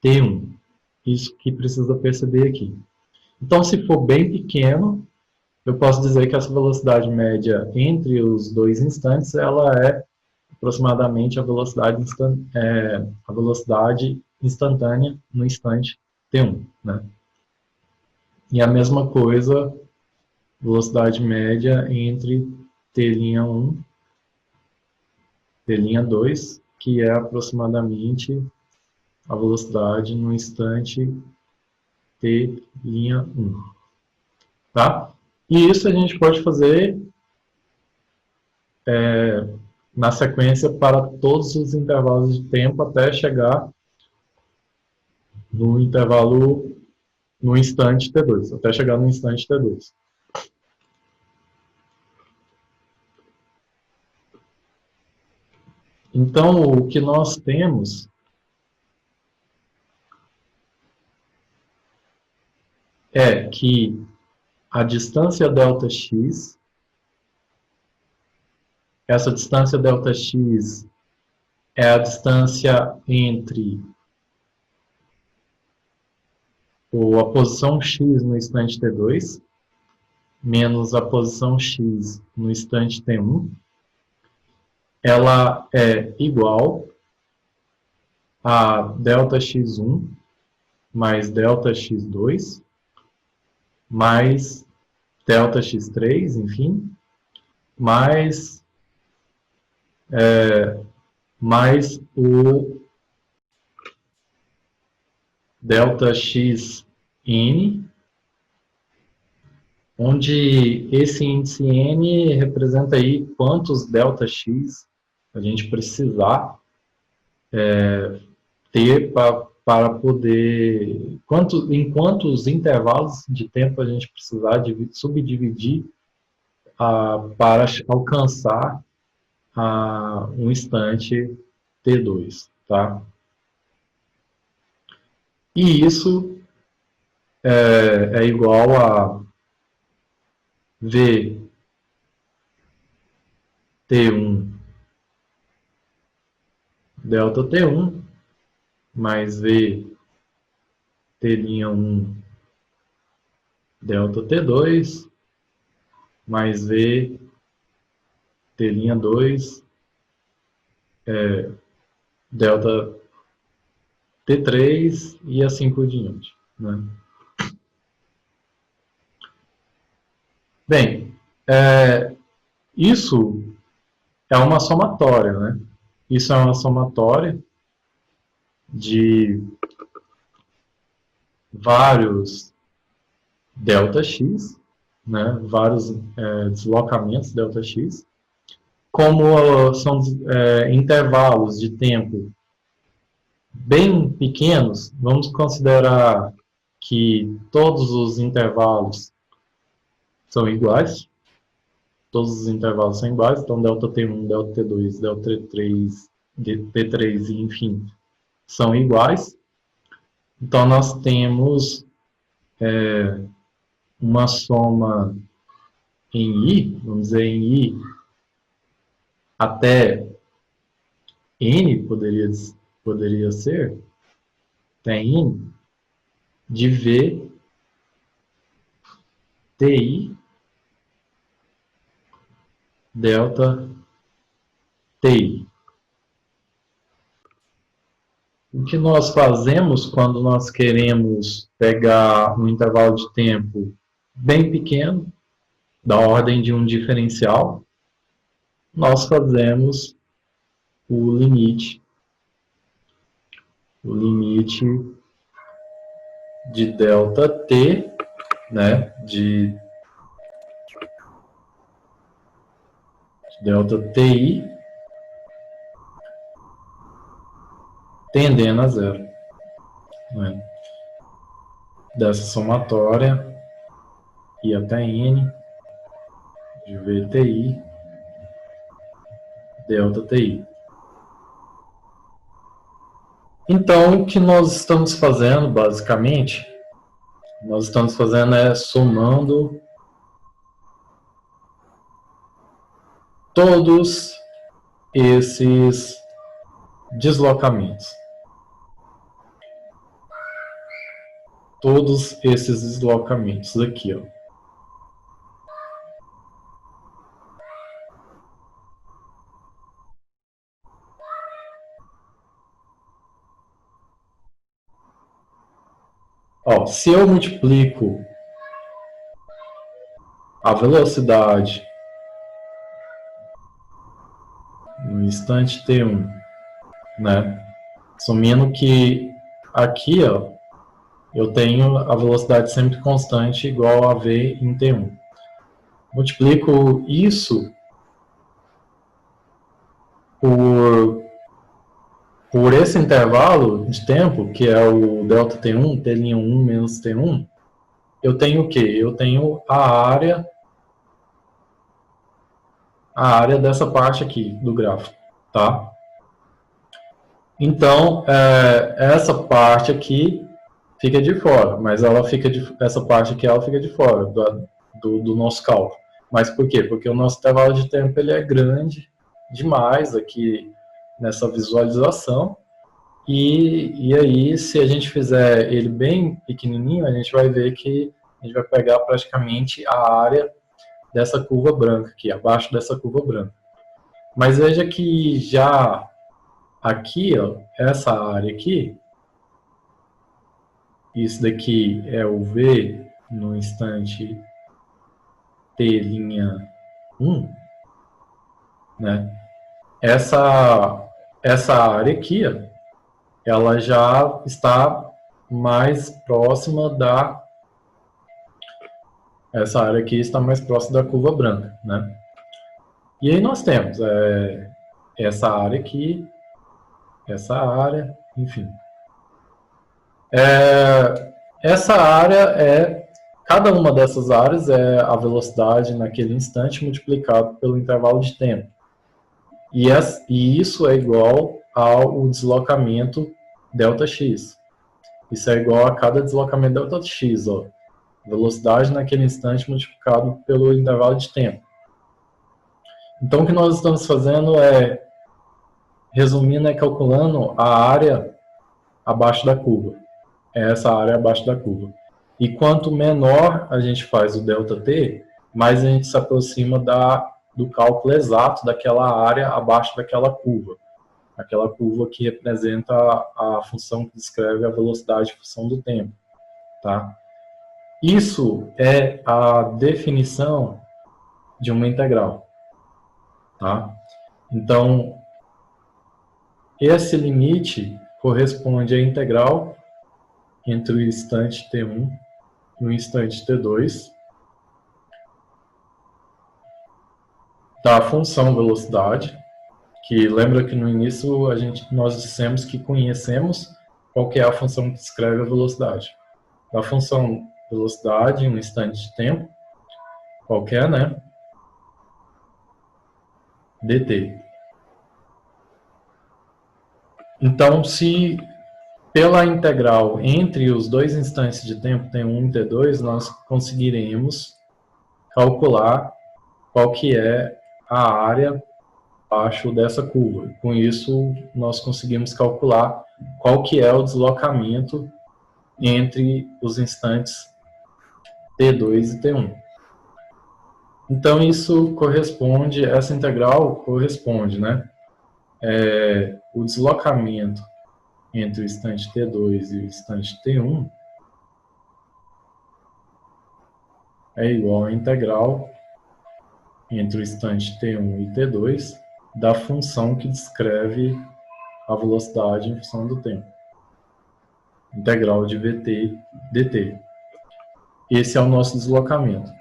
T1. Isso que precisa perceber aqui. Então, se for bem pequeno, eu posso dizer que essa velocidade média entre os dois instantes, ela é aproximadamente a velocidade instantânea no instante T1. Né? E a mesma coisa, velocidade média entre T'1 e T'2, que é aproximadamente a velocidade no instante T'1. Tá? E isso a gente pode fazer na sequência para todos os intervalos de tempo até chegar no intervalo no instante T2, até chegar no instante T2. Então, o que nós temos é que a distância ΔX, essa distância ΔX é a distância entre a posição x no instante T2 menos a posição x no instante T1. Ela é igual a delta x1 mais delta x2 mais delta x3, enfim, mais o delta xn, onde esse índice n representa aí quantos delta x a gente precisar ter para poder, em quantos intervalos de tempo a gente precisar subdividir para alcançar um instante T2, tá? E isso é igual a V T1 delta T1 mais V T'1 delta T2 mais V T'2 delta T3 e assim por diante, né? Bem, isso é uma somatória, né? Isso é uma somatória de vários ΔX, né? Vários deslocamentos ΔX, como são intervalos de tempo bem pequenos, vamos considerar que todos os intervalos são iguais. Todos os intervalos são iguais, então delta T1, delta T2, delta T3, T3, enfim, são iguais. Então nós temos uma soma em I, vamos dizer em I até N, poderia ser, até N, de V TI delta TI. O que nós fazemos quando nós queremos pegar um intervalo de tempo bem pequeno, da ordem de um diferencial, nós fazemos o limite de delta t, né, de delta ti tendendo a zero, né, dessa somatória I até n de VTI delta TI. Então, o que nós estamos fazendo, basicamente, nós estamos fazendo somando todos esses deslocamentos. Todos esses deslocamentos aqui, ó. Ó, se eu multiplico a velocidade no instante T1, né, assumindo que aqui, ó, eu tenho a velocidade sempre constante igual a V em T1. Multiplico isso por esse intervalo de tempo, que é o delta T1, T'1 menos T1, eu tenho o quê? Eu tenho a área dessa parte aqui do gráfico, tá? Então, essa parte aqui fica de fora, mas essa parte aqui ela fica de fora do nosso cálculo. Mas por quê? Porque o nosso intervalo de tempo ele é grande demais aqui nessa visualização, e aí se a gente fizer ele bem pequenininho, a gente vai ver que a gente vai pegar praticamente a área dessa curva branca aqui, abaixo dessa curva branca. Mas veja que já aqui, ó, essa área aqui, isso daqui é o V no instante T'1, né? Essa área aqui, ó, ela já está mais próxima da... Essa área aqui está mais próxima da curva branca, né? E aí nós temos essa área aqui, essa área, enfim. Essa área cada uma dessas áreas é a velocidade naquele instante multiplicado pelo intervalo de tempo. E isso é igual ao deslocamento ΔX. Isso é igual a cada deslocamento ΔX, ó. Velocidade naquele instante multiplicado pelo intervalo de tempo. Então, o que nós estamos fazendo resumindo, calculando a área abaixo da curva. É essa área abaixo da curva. E quanto menor a gente faz o ΔT, mais a gente se aproxima do cálculo exato daquela área abaixo daquela curva. Aquela curva que representa a função que descreve a velocidade em função do tempo. Tá? Isso é a definição de uma integral. Tá? Então, esse limite corresponde à integral entre o instante T1 e o instante T2 da função velocidade, que lembra que no início nós dissemos que conhecemos qual que é a função que descreve a velocidade. Da função velocidade em um instante de tempo, qualquer, né? dt. Então, se pela integral entre os dois instantes de tempo, T1 e T2, nós conseguiremos calcular qual que é a área abaixo dessa curva. Com isso, nós conseguimos calcular qual que é o deslocamento entre os instantes T2 e T1. Então, isso corresponde, essa integral corresponde, né? O deslocamento entre o instante T2 e o instante T1 é igual à integral entre o instante T1 e T2 da função que descreve a velocidade em função do tempo. Integral de Vt dt. Esse é o nosso deslocamento.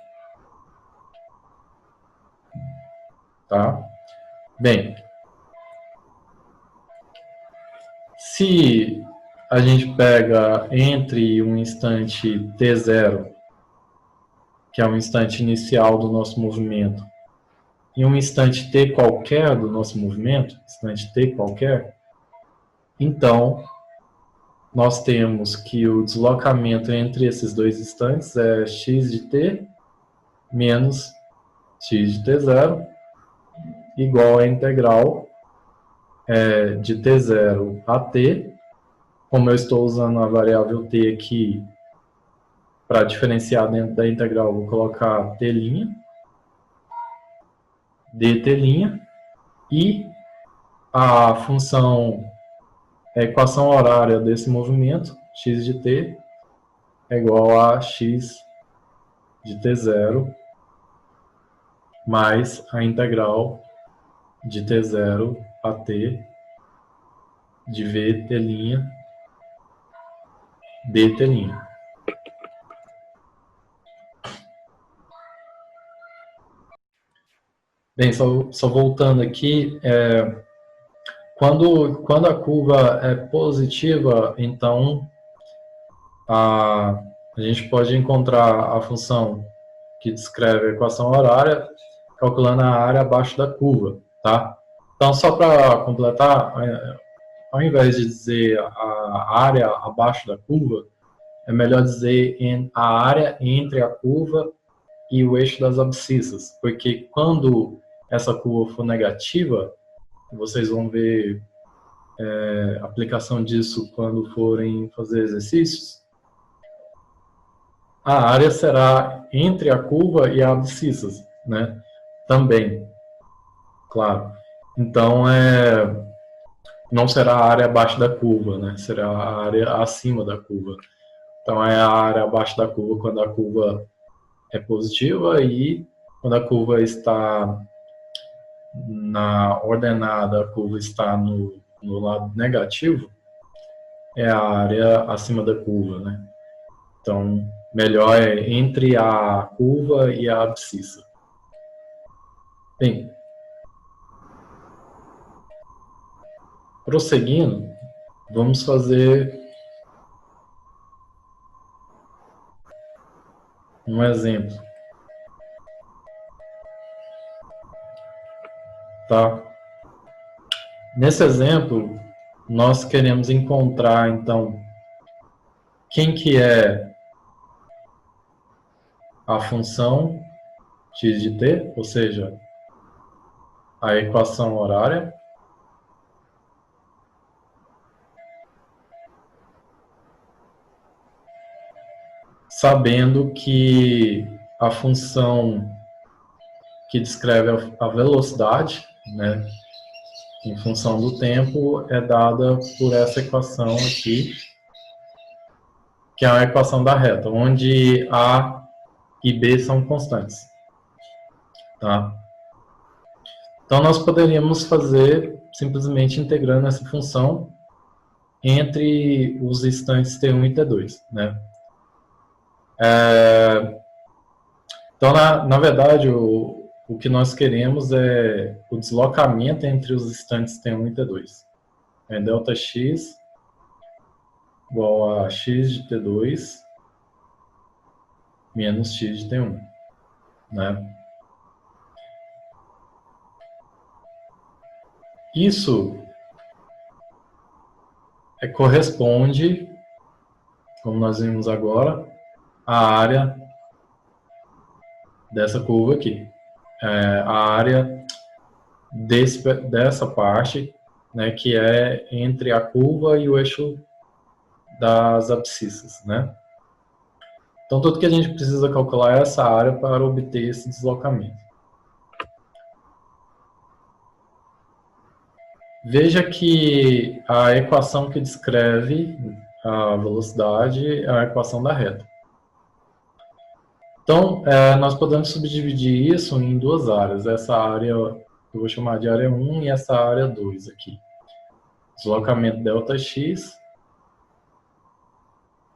Tá? Bem, se a gente pega entre um instante t0, que é um instante inicial do nosso movimento, e um instante t qualquer do nosso movimento, instante t qualquer, então nós temos que o deslocamento entre esses dois instantes é x de t menos x de t0 igual à integral de t0 a t. Como eu estou usando a variável t aqui para diferenciar dentro da integral, vou colocar t', dt', e a função, a equação horária desse movimento, x de t, é igual a x de t0 mais a integral de t0 a t de vt' dt'. Bem, só voltando aqui, quando a curva é positiva, então a gente pode encontrar a função que descreve a equação horária calculando a área abaixo da curva, tá? Então, só para completar, ao invés de dizer a área abaixo da curva, é melhor dizer a área entre a curva e o eixo das abscissas, porque quando essa curva for negativa, vocês vão ver a aplicação disso quando forem fazer exercícios, a área será entre a curva e a abscissas, né? Também, claro. Então, não será a área abaixo da curva, né? Será a área acima da curva. Então, é a área abaixo da curva quando a curva é positiva e quando a curva está na ordenada, a curva está no lado negativo, é a área acima da curva, né? Então, melhor é entre a curva e a abscissa. Bem, prosseguindo, vamos fazer um exemplo, tá? Nesse exemplo, nós queremos encontrar, então, quem que é a função x de t, ou seja, a equação horária, sabendo que a função que descreve a velocidade, né, em função do tempo, é dada por essa equação aqui, que é a equação da reta, onde A e B são constantes. Tá? Então, nós poderíamos fazer simplesmente integrando essa função entre os instantes T1 e T2. Né? Então, na verdade, o que nós queremos é o deslocamento entre os instantes T1 e T2. É ΔX igual a x de T2 menos x de T1. Né? Isso corresponde, como nós vimos agora, à área dessa curva aqui. A área dessa parte, né, que é entre a curva e o eixo das abscissas, né? Então, tudo que a gente precisa calcular é essa área para obter esse deslocamento. Veja que a equação que descreve a velocidade é a equação da reta. Então, nós podemos subdividir isso em duas áreas. Essa área eu vou chamar de área 1 e essa área 2 aqui. Deslocamento ΔX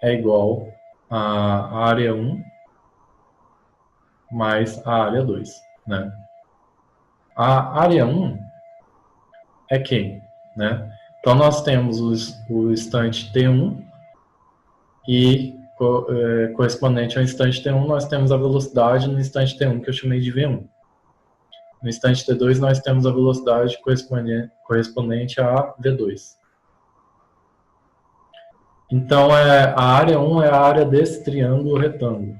é igual a área 1 mais a área 2. Né? A área 1 é quem? Né? Então, nós temos o instante T1 e correspondente ao instante T1, nós temos a velocidade no instante T1, que eu chamei de V1. No instante T2, nós temos a velocidade correspondente a V2. Então, a área 1 é a área desse triângulo retângulo.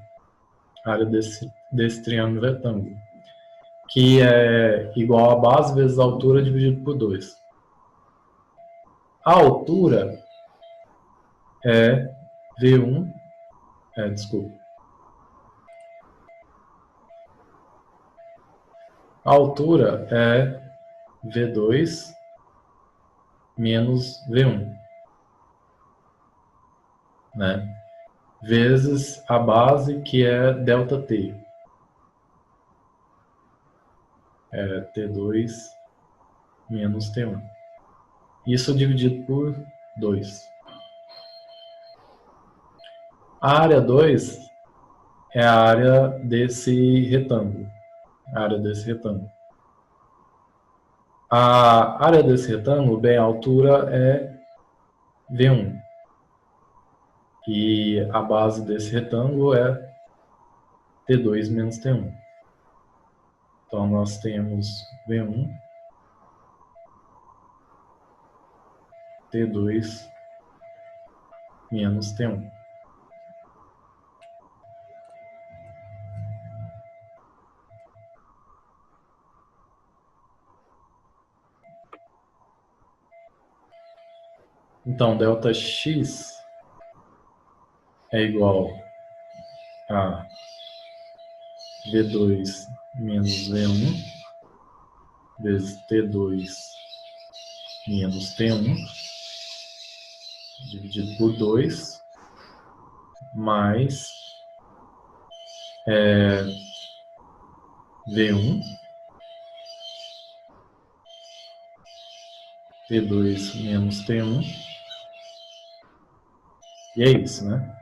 A área desse triângulo retângulo. Que é igual a base vezes a altura dividido por 2. A altura é V1, desculpa. A altura é V2 menos V1, né? Vezes a base, que é ΔT. É T2 menos T1. Isso dividido por 2. A área 2 é a área desse retângulo. A área desse retângulo. A área desse retângulo, bem, a altura é V1. E a base desse retângulo é T2 menos T1. Então, nós temos V1, T2 menos T1. Então, ΔX é igual a V2 menos V1 vezes T2 menos T1 dividido por 2 mais V1 T2 menos T1, e é isso, né?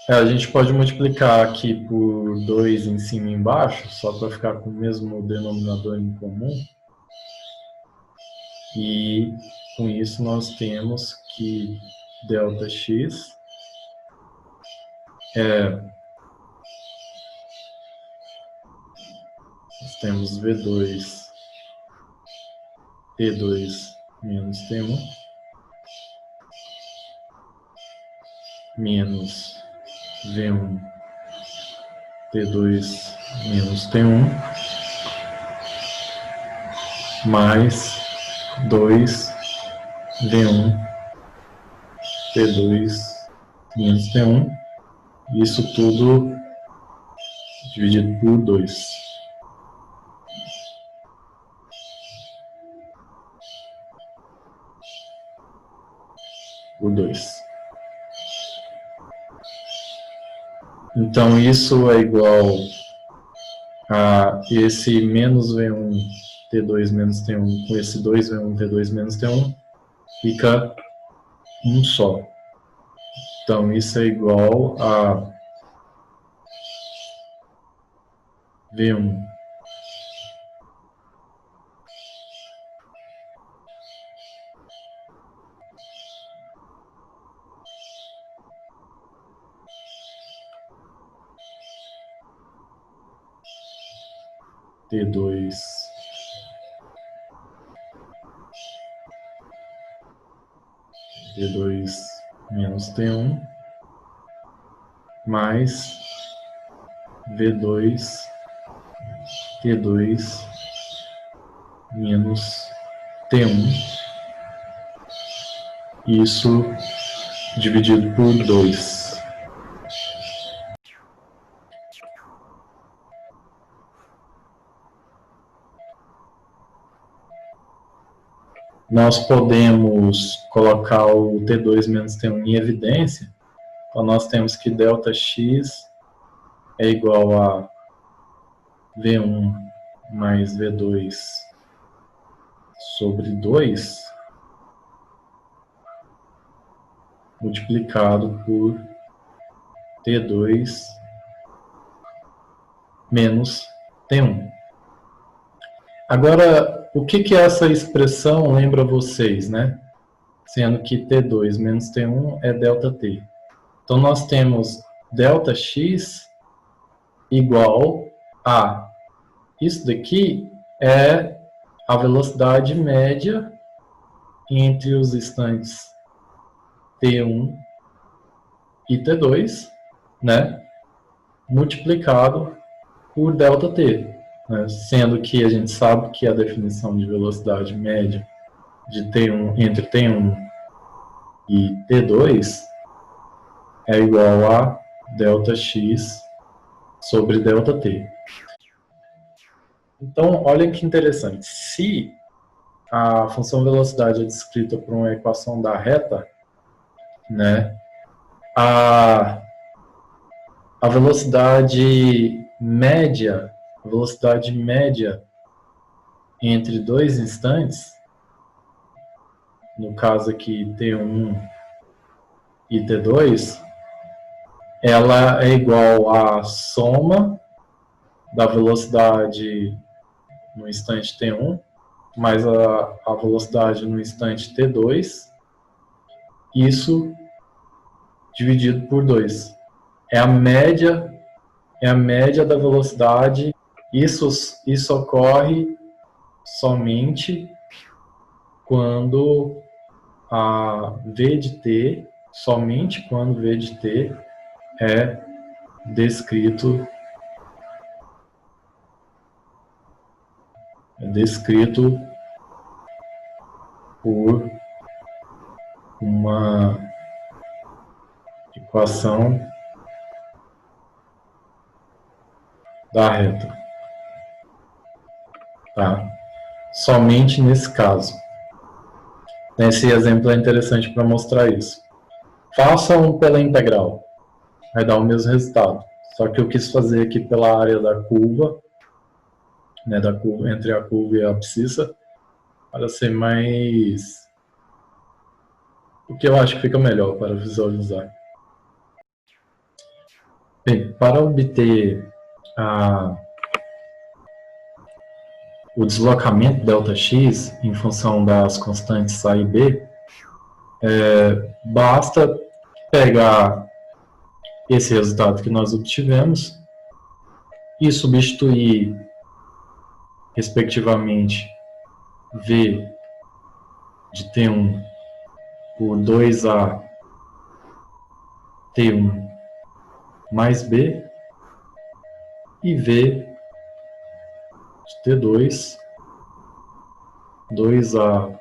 A gente pode multiplicar aqui por 2 em cima e embaixo, só para ficar com o mesmo denominador em comum. E com isso nós temos que ΔX nós temos V2 T2 menos T1 menos V1 T2 menos T1 mais 2 V1 T2 menos T1, isso tudo dividido por 2. Por 2. Então, isso é igual a esse menos V1 T2 menos T1 com esse 2V1 T2 menos T1, fica um só. Então, isso é igual a V1 T2 T2 menos T1 mais V2 T2 menos T1, isso dividido por 2. Nós podemos colocar o T2 menos T1 em evidência, então nós temos que ΔX é igual a V1 mais V2 sobre 2 multiplicado por T2 menos T1. Agora, o que essa expressão lembra vocês, né? Sendo que T2 menos T1 é ΔT. Então, nós temos ΔX igual a... Isso daqui é a velocidade média entre os instantes T1 e T2, né? Multiplicado por ΔT. Né? Sendo que a gente sabe que a definição de velocidade média de T1 entre T1 e T2 é igual a ΔX sobre ΔT. Então, olhem que interessante. Se a função velocidade é descrita por uma equação da reta, né, a velocidade média entre dois instantes, no caso aqui T1 e T2, ela é igual à soma da velocidade no instante T1 mais a velocidade no instante T2, isso dividido por 2. É a média da velocidade. Isso ocorre somente quando a V de t, somente quando V de t é descrito por uma equação da reta. tá? Somente nesse caso. Esse exemplo é interessante para mostrar isso. Façam pela integral, vai dar o mesmo resultado. Só que eu quis fazer aqui pela área da curva, né, da curva entre a curva e a abscissa, para ser mais... o que eu acho que fica melhor para visualizar. Bem, para obter o deslocamento Δx em função das constantes A e B, basta pegar esse resultado que nós obtivemos e substituir, respectivamente, V de T1 por 2A T1 mais B e V de T2, 2A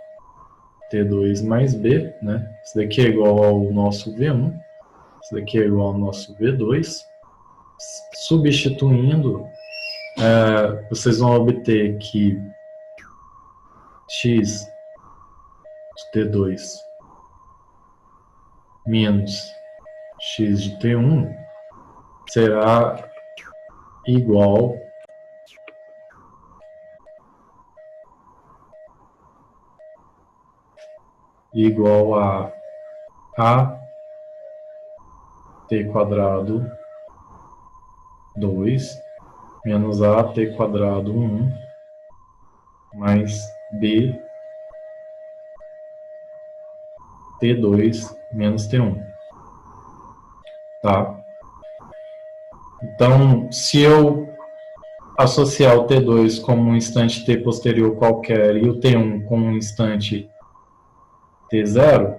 T2 mais B, né? Isso daqui é igual ao nosso V1, isso daqui é igual ao nosso V2. Substituindo, vocês vão obter que x de T2 menos x de T1 será igual a t quadrado 2 menos a t quadrado 1 mais b t2 menos t1. Tá? Então, se eu associar o t2 como um instante t posterior qualquer e o t1 como um instante t0,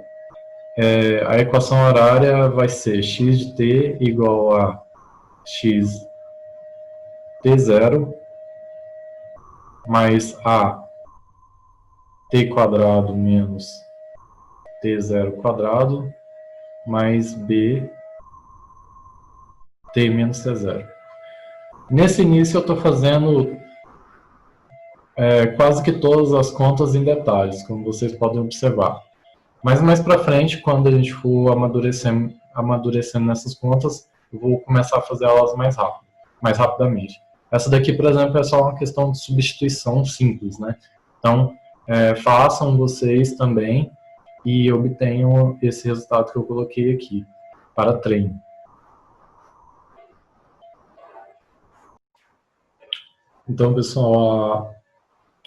a equação horária vai ser x de t igual a x t0 mais a t quadrado menos t0 quadrado mais b t menos t0. Nesse início eu estou fazendo quase que todas as contas em detalhes, como vocês podem observar. Mas mais para frente, quando a gente for amadurecendo nessas contas, eu vou começar a fazer elas mais rapidamente. Essa daqui, por exemplo, é só uma questão de substituição simples, né? Então, façam vocês também e obtenham esse resultado que eu coloquei aqui, para treino. Então, pessoal,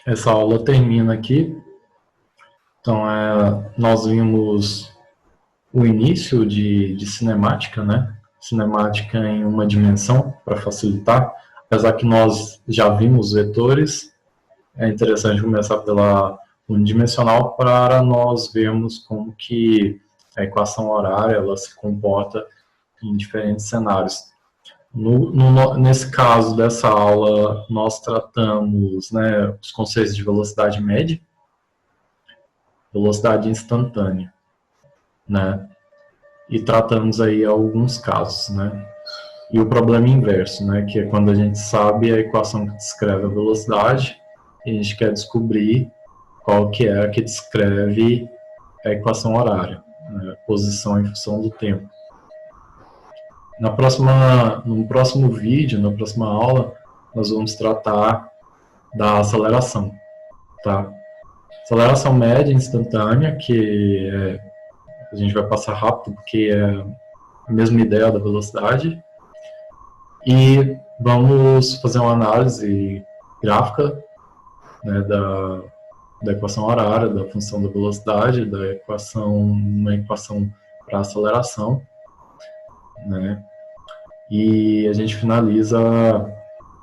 essa aula termina aqui. Então, nós vimos o início de cinemática, né? Cinemática em uma dimensão, para facilitar. Apesar que nós já vimos vetores, é interessante começar pela unidimensional para nós vermos como que a equação horária ela se comporta em diferentes cenários. Nesse caso dessa aula, nós tratamos, né, os conceitos de velocidade média, velocidade instantânea, né, e tratamos aí alguns casos, né, e o problema inverso, né, que é quando a gente sabe a equação que descreve a velocidade e a gente quer descobrir qual que é a que descreve a equação horária, né, posição em função do tempo. No próximo vídeo, na próxima aula, nós vamos tratar da aceleração, tá? Aceleração média instantânea, que a gente vai passar rápido, porque é a mesma ideia da velocidade. E vamos fazer uma análise gráfica, né, da equação horária, da função da velocidade, uma equação para aceleração, né? E a gente finaliza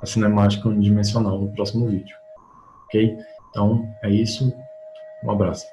a cinemática unidimensional no próximo vídeo. Ok? Então, é isso. Um abraço.